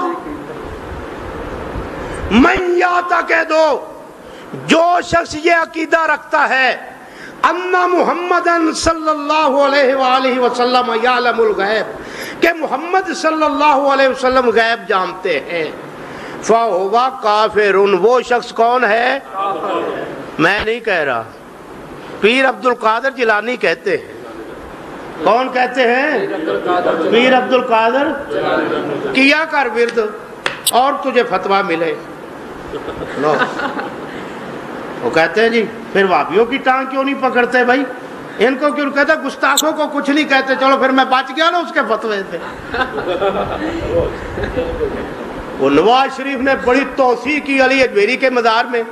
من یعتقد، جو شخص یہ عقیدہ رکھتا ہے ان محمدن صلی اللہ علیہ وآلہ وسلم یعلم الغیب، کہ محمد صلی اللہ علیہ وسلم غیب جانتے ہیں، فَهُوَ كَافِرٌ، وہ شخص کون ہے؟ میں نہیں کہہ رہا، پیر عبد القادر جیلانی کہتے ہیں۔ کون کہتے ہیں؟ پیر عبد القادر۔ کیا کر ورد اور تجھے فتویٰ ملے۔ لو وہ کہتے ہیں جی پھر وہابیوں کی ٹانگ کیوں نہیں پکڑتے بھائی، ان کو کیوں کہتے؟ گستاخوں کو کچھ نہیں کہتے، چلو پھر میں بچ گیا نا اس کے فتوے سے۔ وہ نواز شریف نے بڑی توسیع کی علی اجمیری کے مزار میں،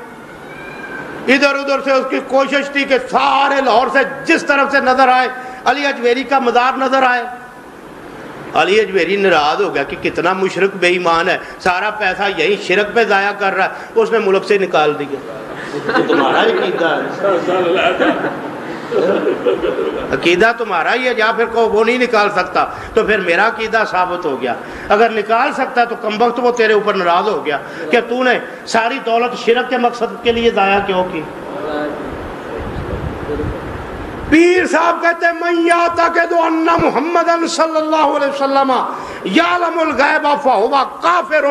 ادھر ادھر سے اس کی کوشش تھی کہ سارے لاہور سے جس طرف سے نظر آئے علی اجمیری کا مزار نظر آئے۔ علی اجمیری ناراض ہو گیا کہ کتنا مشرک بے ایمان ہے، سارا پیسہ یہی شرک پہ ضائع کر رہا ہے، اس نے ملک سے نکال دیا۔ تمہارا عقیدہ ہے، عقیدہ تمہارا ہی ہے، یا پھر کو وہ نہیں نکال سکتا تو پھر میرا عقیدہ ثابت ہو گیا۔ اگر نکال سکتا تو کم وقت وہ تیرے اوپر ناراض ہو گیا کہ تو نے ساری دولت شرک کے مقصد کے لیے ضائع کیوں کی۔ پیر صاحب کہتے ہیں من یعتقد ان محمد صلی اللہ علیہ وسلم یعلم الغیب فہو کافر،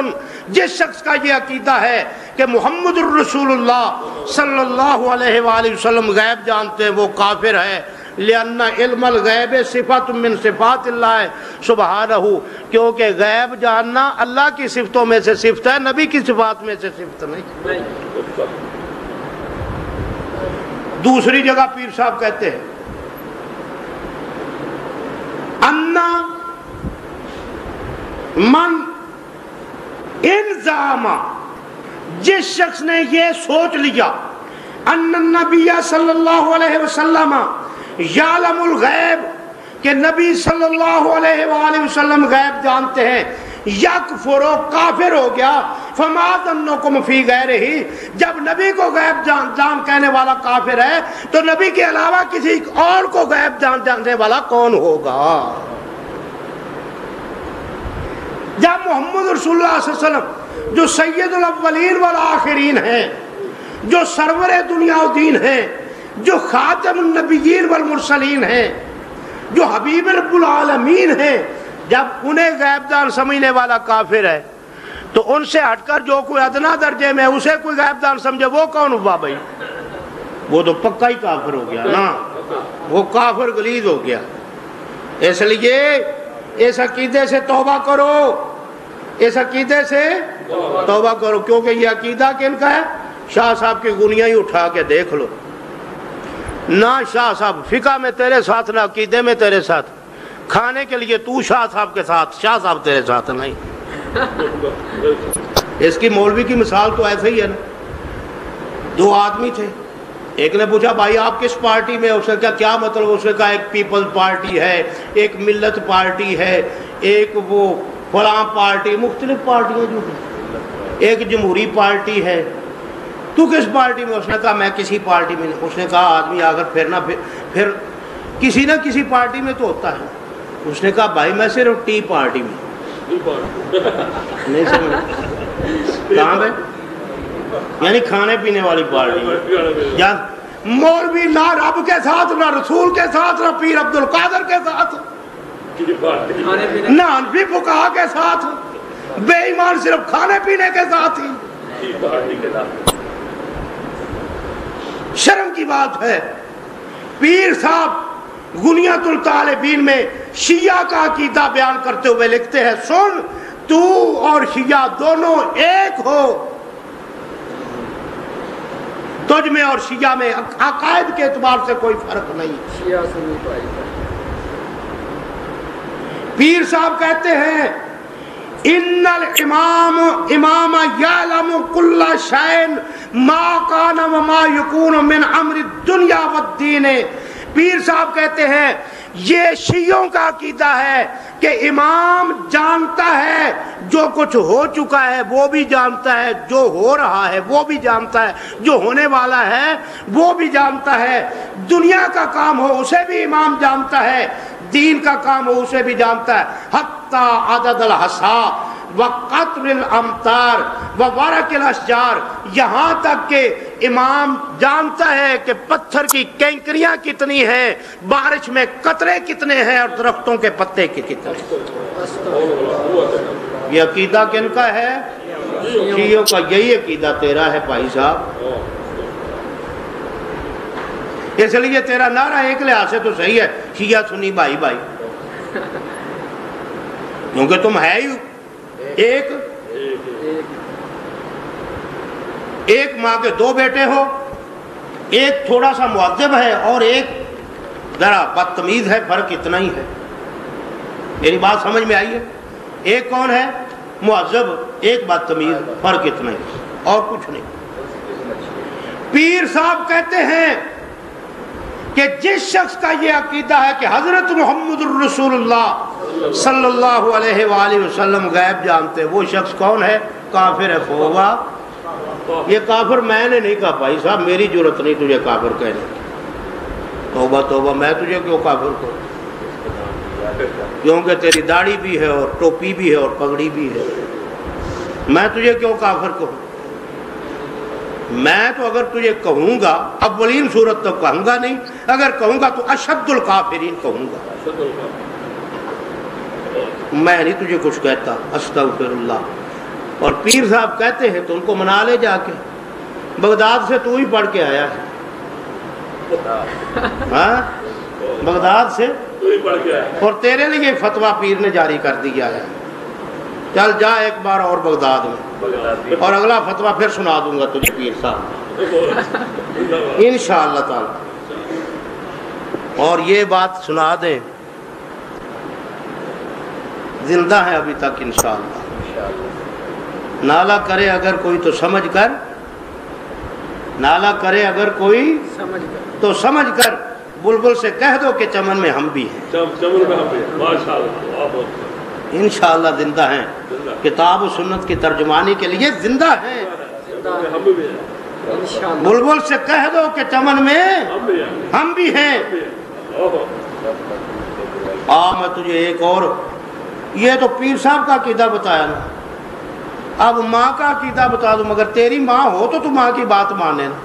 جس شخص کا یہ عقیدہ ہے کہ محمد الرسول اللہ صلی اللہ علیہ وآلہ وسلم غیب جانتے ہیں، وہ کافر ہے۔ لأن علم الغیب صفت من صفات اللہ سبحانہ، کیونکہ غیب جاننا اللہ کی صفتوں میں سے صفت ہے، نبی کی صفات میں سے صفت نہیں۔ دوسری جگہ پیر صاحب کہتے ہیں انا من انزام، جس شخص نے یہ سوچ لیا ان النبی صلی اللہ علیہ وسلم یعلم الغیب، کہ نبی صلی اللہ علیہ وآلہ وسلم غیب جانتے ہیں، یکفر، کافر ہو گیا، فما ظنکم فی غیرہ، جب نبی کو غیب جان کہنے والا کافر ہے تو نبی کے علاوہ کسی اور کو غیب جاننے والا کون ہوگا؟ جب محمد رسول اللہ صلی اللہ علیہ وسلم جو سید الاولین والآخرین ہیں، جو سرور دنیا و دین ہیں، جو خاتم النبیین والمرسلین ہیں، جو حبیب رب العالمین ہیں، جب انہیں غیب دان سمجھنے والا کافر ہے تو ان سے ہٹ کر جو کوئی ادنا درجے میں اسے کوئی غیب دان سمجھے وہ کون ہوا بھائی؟ وہ تو پکا ہی کافر ہو گیا نا، وہ کافر غلیظ ہو گیا۔ اس لیے اس عقیدے سے توبہ کرو، اس عقیدے سے توبہ کرو، کیونکہ یہ عقیدہ کن کا ہے؟ شاہ صاحب کی گنیاں ہی اٹھا کے دیکھ لو، نہ شاہ صاحب فقہ میں تیرے ساتھ، نہ عقیدے میں تیرے ساتھ، کھانے کے لیے تو شاہ صاحب کے ساتھ، شاہ صاحب تیرے ساتھ نہیں۔ اس کی مولوی کی مثال تو ایسے ہی ہے نا، دو آدمی تھے، ایک نے پوچھا بھائی آپ کس پارٹی میں؟ اس نے کہا کیا مطلب؟ اس نے کہا ایک پیپلز پارٹی ہے، ایک ملت پارٹی ہے، ایک وہ فلاں پارٹی، مختلف پارٹیاں جو ہیں، ایک جمہوری پارٹی ہے، تو کس پارٹی میں؟ اس نے کہا میں کسی پارٹی میں نہیں۔ اس نے کہا آدمی اگر پھر کسی نہ کسی پارٹی میں تو ہوتا ہے۔ اس نے کہا بھائی میں صرف ٹی پارٹی میں۔ نہیں سمجھ کہاں پہ؟ یعنی کھانے پینے والی پارٹی۔ مولوی نہ رب کے ساتھ، نہ رسول کے ساتھ، نہ پیر عبد القادر کے ساتھ، نہ انبی فقہا کے ساتھ، بے ایمان صرف کھانے پینے کے ساتھ ہی۔ شرم کی بات ہے۔ پیر صاحب غنیۃ الطالبین میں شیعہ کا عقیدہ بیان کرتے ہوئے لکھتے ہیں سن، تو اور شیعہ دونوں ایک ہو، تجھ میں اور شیعہ میں عقائد کے اعتبار سے کوئی فرق نہیں۔ پیر صاحب کہتے ہیں ان الامام امام یعلم کل شیء ما کان وما یکون من امر الدنیا والدین۔ پیر صاحب کہتے ہیں یہ شیعوں کا عقیدہ ہے کہ امام جانتا ہے، جو کچھ ہو چکا ہے وہ بھی جانتا ہے، جو ہو رہا ہے وہ بھی جانتا ہے، جو ہونے والا ہے وہ بھی جانتا ہے، دنیا کا کام ہو اسے بھی امام جانتا ہے، دین کا کام ہو اسے بھی جانتا ہے، حتی عدد الحصا وقطر الامطار وورق الاشجار، یہاں تک کہ امام جانتا ہے کہ پتھر کی کینکریاں کتنی ہیں، بارش میں قطرے کتنے ہیں، اور درختوں کے پتے کتنے ہیں۔ یہ عقیدہ کن کا ہے؟ شیعوں کا۔ یہی عقیدہ تیرا ہے بھائی صاحب، اس لیے تیرا نعرہ ایک لحاظ سے تو صحیح ہے، شیعہ سنی بھائی بھائی، کیونکہ تم ہے ہی ایک ماں کے دو بیٹے ہو، ایک تھوڑا سا مہذب ہے اور ایک ذرا بدتمیز ہے، فرق اتنا ہی ہے۔ میری بات سمجھ میں آئی ہے؟ ایک کون ہے؟ مہذب، ایک بدتمیز، فرق اتنا ہی اور کچھ نہیں۔ پیر صاحب کہتے ہیں کہ جس شخص کا یہ عقیدہ ہے کہ حضرت محمد الرسول اللہ صلی اللہ علیہ وآلہ وسلم غیب جانتے، وہ شخص کون ہے؟ کافر ہے۔ خوبا یہ کافر میں نے نہیں کہا بھائی صاحب، میری جرت نہیں تجھے کافر کہنے کی۔ توبہ توبہ، میں تجھے کیوں کافر کہوں؟ کیونکہ تیری داڑھی بھی ہے اور ٹوپی بھی ہے اور پگڑی بھی ہے، میں تجھے کیوں کافر کہوں؟ میں تو اگر تجھے کہوں گا اولین صورت تو کہوں گا نہیں، اگر کہوں گا تو اشد الکافرین کہوں گا، میں نہیں تجھے کچھ کہتا، استغفر اللہ۔ اور پیر صاحب کہتے ہیں تو ان کو منا لے جا کے، بغداد سے تو ہی پڑھ کے آیا ہے، ہاں بغداد سے اور تیرے لیے فتویٰ پیر نے جاری کر دیا ہے، چل جا ایک بار اور بغداد میں، اور اگلا فتویٰ پھر سنا دوں گا تجھے پیر صاحب انشاءاللہ تعالی۔ اور یہ بات سنا دیں، زندہ ہے ابھی تک انشاءاللہ، نالا کرے اگر کوئی تو سمجھ کر، نالا کرے اگر کوئی تو سمجھ کر، بلبل سے کہہ دو کہ چمن میں ہم بھی ہیں، انشاءاللہ زندہ ہیں، کتاب و سنت کی ترجمانی کے لیے زندہ ہیں، بلبل سے کہہ دو کہ چمن میں ہم بھی ہیں۔ میں تجھے ایک اور، یہ تو پیر صاحب کا عقیدہ بتایا نا، اب ماں کا عقیدہ بتا دوں، مگر تیری ماں ہو تو ماں کی بات مانے نا۔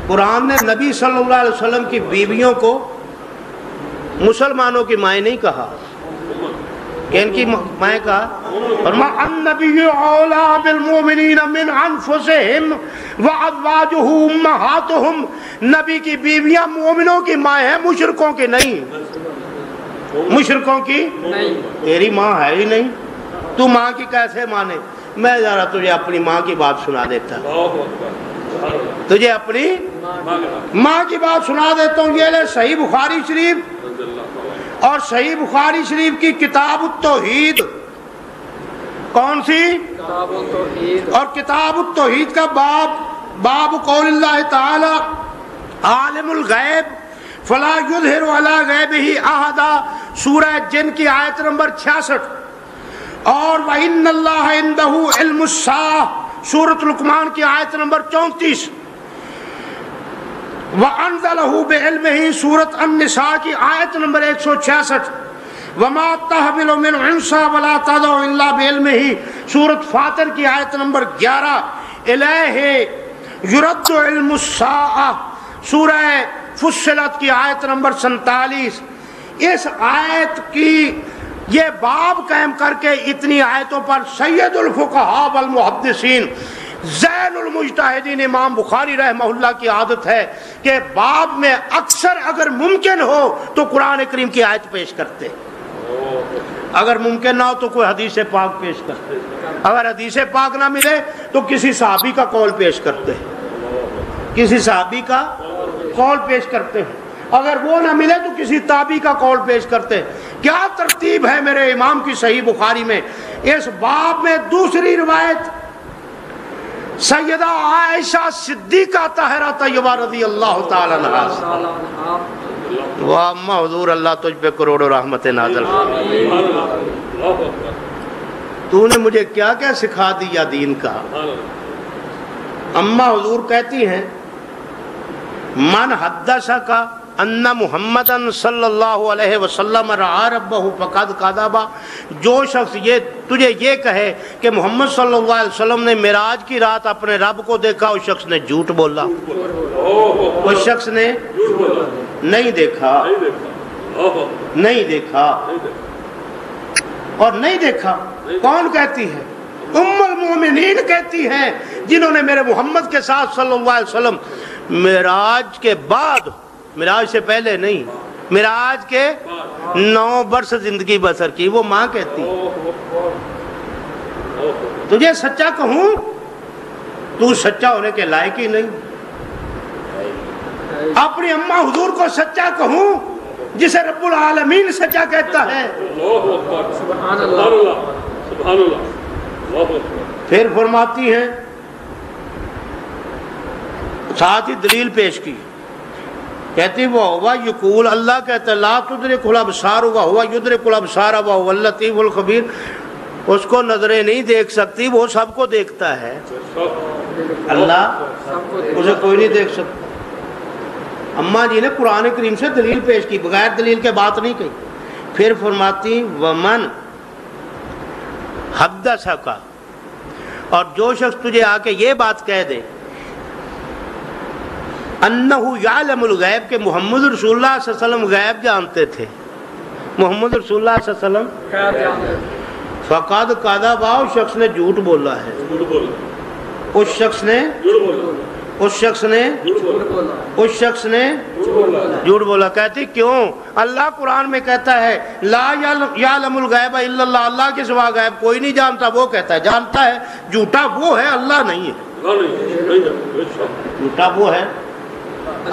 قرآن نے نبی صلی اللہ علیہ وسلم کی بیویوں کو مسلمانوں کی مائیں نہیں کہا، کہ ان کی مائیں کہا، فرمایا النبی اولیٰ بالمؤمنین من انفسہم وازواجہ امہاتہم، نبی کی بیویاں مومنوں کی مائیں ہیں، مشرکوں کی نہیں، مشرکوں کی نہیں، تیری ماں ہے ہی نہیں، تو ماں کی کیسے مانے؟ میں ذرا تجھے اپنی ماں کی بات سنا دیتا ہوں، تجھے اپنی ماں کی بات سنا دیتا ہوں۔ یہ لے صحیح بخاری شریف، اور صحیح بخاری شریف کی کتاب التوحید، کون سی؟ اور کتاب التوحید کا باب قول اللہ تعالی عالم الغیب فلا یظہر علی غیبہ احدا، سورہ جن کی آیت نمبر 66، اور وَإِنَّ اللَّهَ عِندَهُ عِلْمُ السَّاعَةِ سورۃ لقمان کی آیت نمبر 34، وَأَنزَلَهُ بِعِلْمِهِ سورۃ النساء کی آیت نمبر 166، وَمَا تَحْمِلُ مِنْ أُنثىٰ وَلَا تَضَعُ إِلَّا بِعِلْمِهِ سورۃ فاطر کی آیت نمبر 11، إِلَيْهِ يُرَدُّ عِلْمُ السَّاعَةِ سورہ فصلت کی آیت نمبر 47۔ اس آیت کی یہ باب قائم کر کے اتنی آیتوں پر سید الفقہاء والمحدثین زین المجتہدین امام بخاری رحمہ اللہ کی عادت ہے کہ باب میں اکثر اگر ممکن ہو تو قرآن کریم کی آیت پیش کرتے، اگر ممکن نہ ہو تو کوئی حدیث پاک پیش کرتے، اگر حدیث پاک نہ ملے تو کسی صحابی کا قول پیش کرتے، کسی صحابی کا قول پیش کرتے ہیں، اگر وہ نہ ملے تو کسی تابعی کا قول پیش کرتے۔ کیا ترتیب ہے میرے امام کی صحیح بخاری میں؟ اس باب میں دوسری روایت سیدہ عائشہ صدیقہ طاہرہ طیبہ رضی اللہ تعالی عنہا، واہ حضور اللہ تجھ پہ کروڑوں رحمت نازل فرمائے، تو نے مجھے کیا کیا سکھا دیا دین کا۔ اماں حضور کہتی ہیں من حدثک ان محمدن صلی اللہ علیہ وسلم رعا ربہ فقد کذب، جو شخص یہ تجھے یہ کہے کہ محمد صلی اللہ علیہ وسلم نے معراج کی رات اپنے رب کو دیکھا، اس شخص نے جھوٹ بولا، اس شخص نے نہیں دیکھا، نہیں دیکھا، اور نہیں دیکھا۔ کون کہتی ہے؟ ام المومنین کہتی ہیں، جنہوں نے میرے محمد کے ساتھ صلی اللہ علیہ وسلم معراج کے بعد، معراج سے پہلے نہیں، معراج کے 9 برس زندگی بسر کی، وہ ماں کہتی تجھے سچا کہوں تو سچا ہونے کے لائق ہی نہیں، اپنی اماں حضور کو سچا کہوں جسے رب العالمین سچا کہتا ہے۔ سبحان اللہ، سبحان اللہ۔ پھر فرماتی ہیں، ساتھ ہی دلیل پیش کی، کہتی وہ ہوا یقول، اللہ کہتا ہے لا تدرک الابصار وہو یدرک الابصار وہو اللطیف الخبیر، اس کو نظریں نہیں دیکھ سکتی، وہ سب کو دیکھتا ہے، اللہ اسے کوئی نہیں دیکھ سکتا۔ اماں جی نے قرآن کریم سے دلیل پیش کی، بغیر دلیل کے بات نہیں کہی۔ پھر فرماتی ومن حدثک، اور جو شخص تجھے آ کے یہ بات کہہ دے انہو یعلم الغیب کہ محمد رسول اللہ صلی اللہ علیہ وسلم غیب جانتے تھے. محمد رسول اللہ صلی اللہ علیہ وسلم فقد کذب، اس شخص نے جھوٹ بولا ہے. اس شخص نے جھوٹ بولا. کہتی کیوں؟ اللہ قرآن میں کہتا ہے لا یعلم الغیب الا اللہ، اللہ کے سوا غیب کوئی نہیں جانتا. وہ کہتا ہے جانتا ہے. جھوٹا وہ ہے، اللہ نہیں ہے. جھوٹا وہ ہے.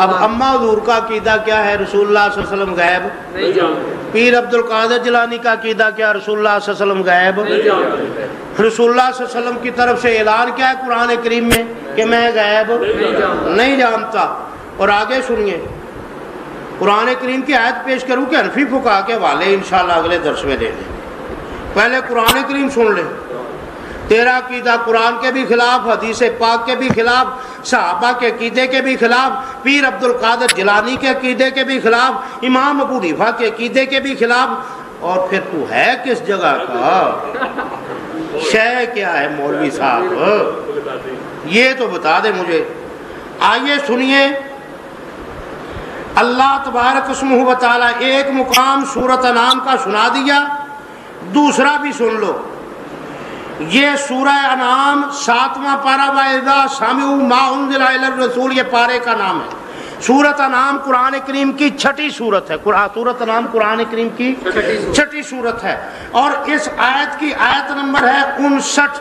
اب اما حضور کا عقیدہ کیا ہے؟ رسول اللہ صلی اللہ علیہ وسلم غیب نہیں جانتے. پیر عبد القادر جیلانی کا عقیدہ کیا؟ رسول اللہ صلی اللہ علیہ وسلم غیب نہیں جانتے. رسول اللہ صلی اللہ علیہ وسلم کی طرف سے اعلان کیا ہے قرآن کریم میں کہ میں غیب نہیں جانتا. اور آگے سنیے، قرآن کریم کی آیت پیش کروں کہ حنفی فقہا کے حوالے انشاءاللہ اگلے درس میں دے دیں. پہلے قرآن کریم سن لیں. تیرا عقیدہ قرآن کے بھی خلاف، حدیث پاک کے بھی خلاف، صحابہ کے عقیدے کے بھی خلاف، پیر عبد القادر جیلانی کے عقیدے کے بھی خلاف، امام ابو حنیفہ کے عقیدے کے بھی خلاف. اور پھر تو ہے کس جگہ کا؟ شے کیا ہے مولوی صاحب؟ یہ تو بتا دے مجھے. آئیے سنیے، اللہ تبارک اسمہ و تعالیٰ ایک مقام سورۃ انعام کا سنا دیا، دوسرا بھی سن لو. یہ سورہ انعام 7واں پارہ وَإِذَا سَمِعُوا مَا أُنزِلَ إِلَى الرَّسُولِ، یہ پارے کا نام ہے. سورۃ انعام قرآن کریم کی چھٹی سورت ہے. سورۃ انعام قرآن کریم کی چھٹی سورت ہے. اور اس آیت کی آیت نمبر ہے 59.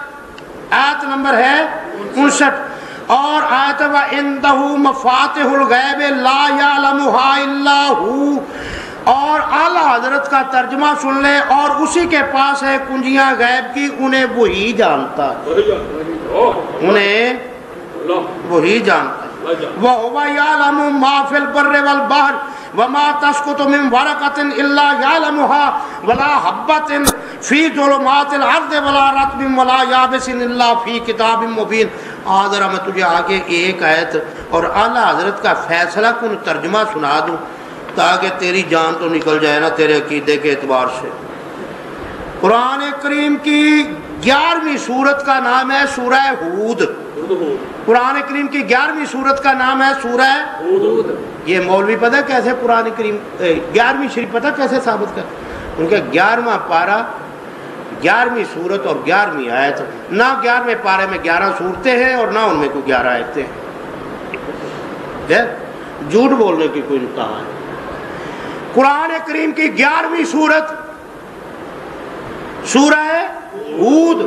آیت نمبر ہے 59. اور آیت وَعِندَهُ مَفَاتِحُ الْغَیبِ لَا يَعْلَمُهَا إِلَّا هُوَ. اور اعلیٰ حضرت کا ترجمہ سن لے، اور اسی کے پاس ہے کنجیاں غیب کی، انہیں وہی جانتا ہے. انہیں وہی جانتا ہے. وَهُوَ يَعْلَمُ مَا فِي الْبَرِّ وَالْبَحْرِ وَمَا تَسْقُطُ مِنْ وَرَقَةٍ إِلَّا يَعْلَمُهَا وَلَا حَبَّةٍ فِي ظُلُمَاتِ الْأَرْضِ وَلَا رَطْبٍ وَلَا يَابِسٍ إِلَّا فِي كِتَابٍ مُبِينٍ. ذرا میں تجھے آگے ایک آیت اور اعلیٰ حضرت کا فیصلہ کن ترجمہ سنا دوں تاکہ تیری جان تو نکل جائے نا تیرے عقیدے کے اعتبار سے. قرآن کریم کی 11ویں سورت کا نام ہے سورہ ہود. قرآن کریم کی 11ویں سورت کا نام ہے سورہ ہود. یہ مولوی پتہ کیسے قرآن کریم 11ویں شریف پتہ کیسے ثابت کر؟ ان کے 11واں پارہ 11ویں سورت اور 11ویں آیت. نہ 11ویں پارے میں 11 سورتیں ہیں اور نہ ان میں کوئی 11 آیتیں ہیں. جھوٹ بولنے کی کوئی انتہا ہے. قرآن کریم کی 11ویں سورت سورہ ہود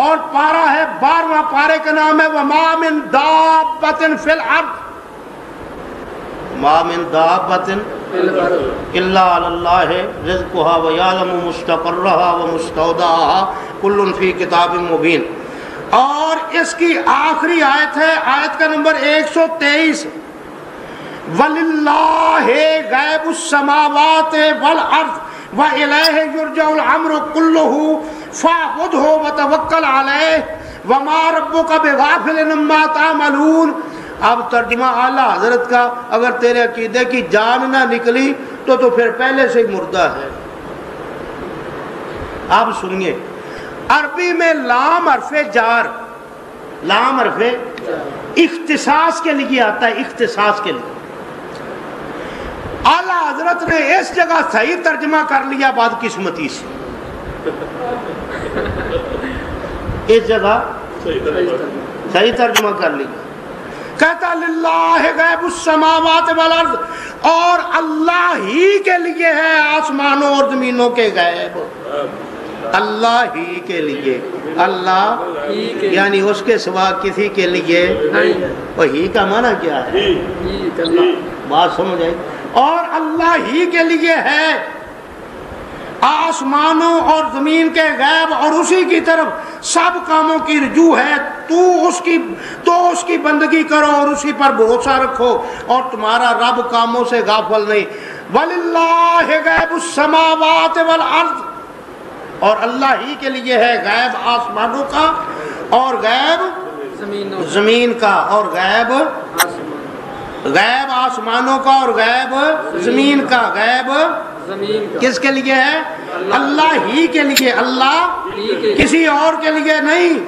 اور پارہ ہے 12واں پارے کا نام ہے وَمَا مِن دَابَّةٍ فِي الْأَرْضِ مَا مِن دَابَّةٍ إِلَّا عَلَى اللَّهِ رِزْقُهَا وَيَعْلَمُ مُسْتَقَرَّهَا وَمُسْتَوْدَعَهَا كُلٌّ فِي كِتَابٍ مُبِينٍ. اور اس کی آخری آیت ہے آیت کا نمبر 123. وَلِلَّهِ غَيْبُ السَّمَاوَاتِ وَالْأَرْضِ وَإِلَيْهِ يُرْجَعُ الْأَمْرُ كُلُّهُ فَاعْبُدْهُ وَتَوَكَّلْ عَلَيْهِ وَمَا رَبُّكَ بِغَافِلٍ عَمَّا تَعْمَلُونَ. اب ترجمہ اعلیٰ حضرت کا اگر تیرے عقیدے کی جان نہ نکلی تو پھر پہلے سے ہی مردہ ہے. اب سنیے، عربی میں لام حرف جار، لام حرف اختصاص کے لیے آتا ہے، اختصاص کے لیے. اعلیٰ حضرت نے اس جگہ صحیح ترجمہ کر لیا بدقسمتی سے. اس جگہ صحیح ترجمہ کر لیا. کہتا للہ غیب السماوات والارض، اور اللہ ہی کے لیے ہے آسمانوں اور زمینوں کے غیب. اللہ ہی کے لیے، اللہ یعنی اس کے سوا کسی کے لیے. وہی کا معنی کیا ہے؟ بات سمجھ آئی؟ اور اللہ ہی کے لیے ہے آسمانوں اور زمین کے غیب، اور اسی کی طرف سب کاموں کی رجوع ہے. تو اس کی بندگی کرو اور اسی پر بھروسہ رکھو، اور تمہارا رب کاموں سے غافل نہیں. وَلِلَّهِ غَيْبُ السَّمَاوَاتِ وَالْأَرْضِ، اور اللہ ہی کے لیے ہے غیب آسمانوں کا اور غیب زمین کا، اور غیب آسمانوں کا اور غیب زمین کا. غیب کس کے لیے ہے؟ اللہ ہی کے لیے. اللہ کسی اور کے لیے نہیں،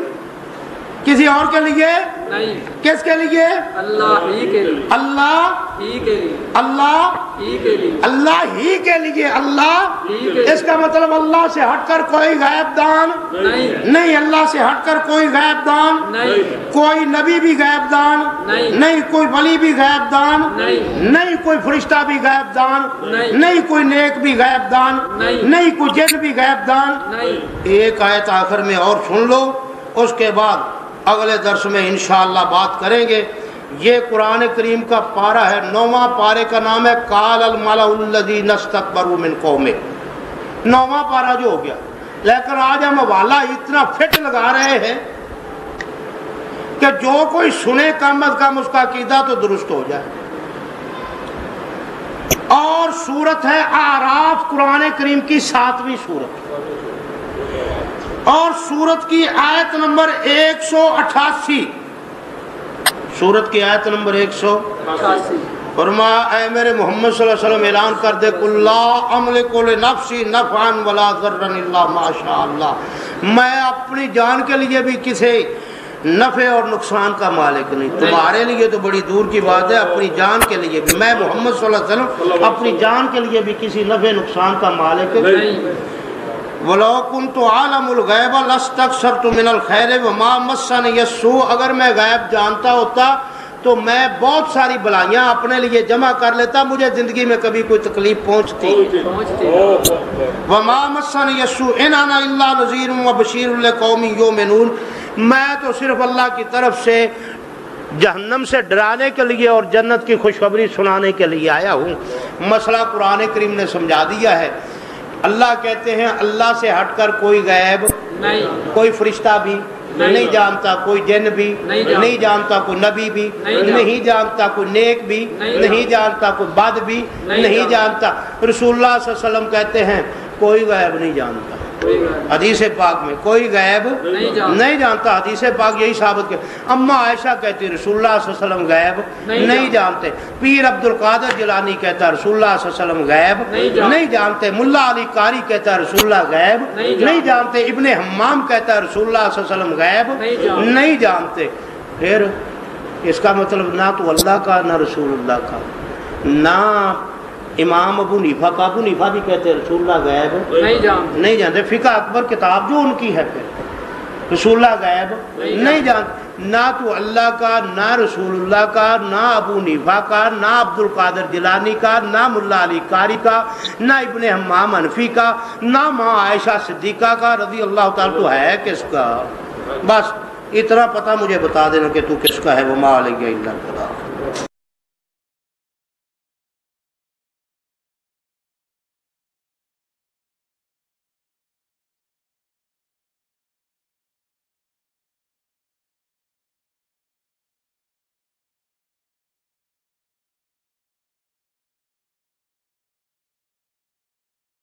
کسی اور کے لیے نہیں، کس کے لیے؟ اللہ ہی کے لیے، اللہ ہی کے لیے، اللہ ہی کے لیے، اللہ ہی کے لیے، اللہ ہی کے لیے، اس کا مطلب اللہ سے ہٹ کر کوئی غیب دان نہیں، نہیں، اللہ سے ہٹ کر کوئی غیب دان نہیں، کوئی نبی بھی غیب دان نہیں، کوئی ولی بھی غیب دان نہیں، کوئی فرشتہ بھی غیب دان نہیں، کوئی نیک بھی غیب دان نہیں، کوئی جن بھی غیب دان نہیں۔ ایک آیت آخر میں اور سن لو، اس کے بعد اگلے درس میں انشاءاللہ بات کریں گے۔ یہ قرآن کریم کا پارہ ہے، 9واں پارے کا نام ہے قال الملأ الذین استکبروا من قومہ، 9واں پارہ جو ہو گیا، لیکن آج ہم حوالہ اتنا فٹ لگا رہے ہیں کہ جو کوئی سنے کم از کم اس کا عقیدہ تو درست ہو جائے۔ اور سورت ہے اعراف، قرآن کریم کی 7ویں سورت، اور سورت کی آیت نمبر 188، سورت کی آیت نمبر 188، فرمایا اے میرے محمد صلی اللہ علیہ وسلم اعلان کر دے قل لا املک لنفسی نفعا ولا ضرا الا ما شاء اللہ، میں اپنی جان کے لیے بھی کسی نفع اور نقصان کا مالک نہیں، تمہارے لیے تو بڑی دور کی بات ہے، اپنی جان کے لیے بھی، میں محمد صلی اللہ علیہ وسلم اپنی جان کے لیے بھی کسی نفع نقصان کا مالک نہیں۔ وَلَوْ كُنْتُ عَالَمُ الْغَيْبَ لَاسْتَكْثَرْتُ مِنَ الْخَيْرِ وَمَا مَسَّنِيَ السُّوءُ، اگر میں غیب جانتا ہوتا تو میں بہت ساری بلائیاں اپنے لیے جمع کر لیتا، مجھے زندگی میں کبھی کوئی تکلیف پہنچتی۔ وَمَا مَسَّنِيَ السُّوءُ إِنْ أَنَا إِلَّا نَذِيرٌ وَبَشِيرٌ لِقَوْمٍ يُؤْمِنُونَ، میں تو صرف اللہ کی طرف سے جہنم سے ڈرانے کے لیے اور جنت کی خوشخبری سنانے کے لیے آیا ہوں۔ مسئلہ قرآن کریم نے سمجھا دیا ہے۔ اللہ کہتے ہیں اللہ سے ہٹ کر کوئی غیب نہیں، کوئی فرشتہ بھی نہیں جانتا، کوئی جن بھی نہیں جانتا، کوئی نبی بھی نہیں جانتا، کوئی نیک بھی نہیں جانتا، کوئی بد بھی نہیں جانتا۔ رسول اللہ صلی اللہ علیہ وسلم کہتے ہیں کوئی غیب نہیں جانتا، حدیث پاک میں کوئی غیب نہیں جانتا، حدیث پاک یہی ثابت کیا۔ اما عائشہ کہتی رسول اللہ صلی اللہ علیہ وسلم غیب نہیں جانتے، پیر عبد القادر جیلانی کہتا رسول اللہ صلی اللہ علیہ وسلم غیب نہیں جانتے، ملا علی قاری کہتا رسول اللہ غیب نہیں جانتے، ابن حمام کہتا رسول اللہ صلی اللہ علیہ وسلم غیب نہیں جانتے۔ پھر اس کا مطلب نہ تو اللہ کا نہ رسول اللہ کا نہ امام ابو حنیفہ کا، ابو حنیفہ بھی کہتے ہیں رسول اللہ غیب نہیں جانتے، فقہ اکبر کتاب جو ان کی ہے، پھر رسول اللہ غیب نہیں جانتے، نہ تو اللہ کا نہ رسول اللہ کا نہ ابو حنیفہ کا نہ عبد القادر جیلانی کا نہ ملا علی قاری کا نہ ابن حمام حنفی کا نہ ماں عائشہ صدیقہ کا رضی اللہ تعالیٰ، تو ہے کس کا؟ بس اتنا پتہ مجھے بتا دینا کہ تو کس کا ہے۔ وما علیہ الا البلاغ۔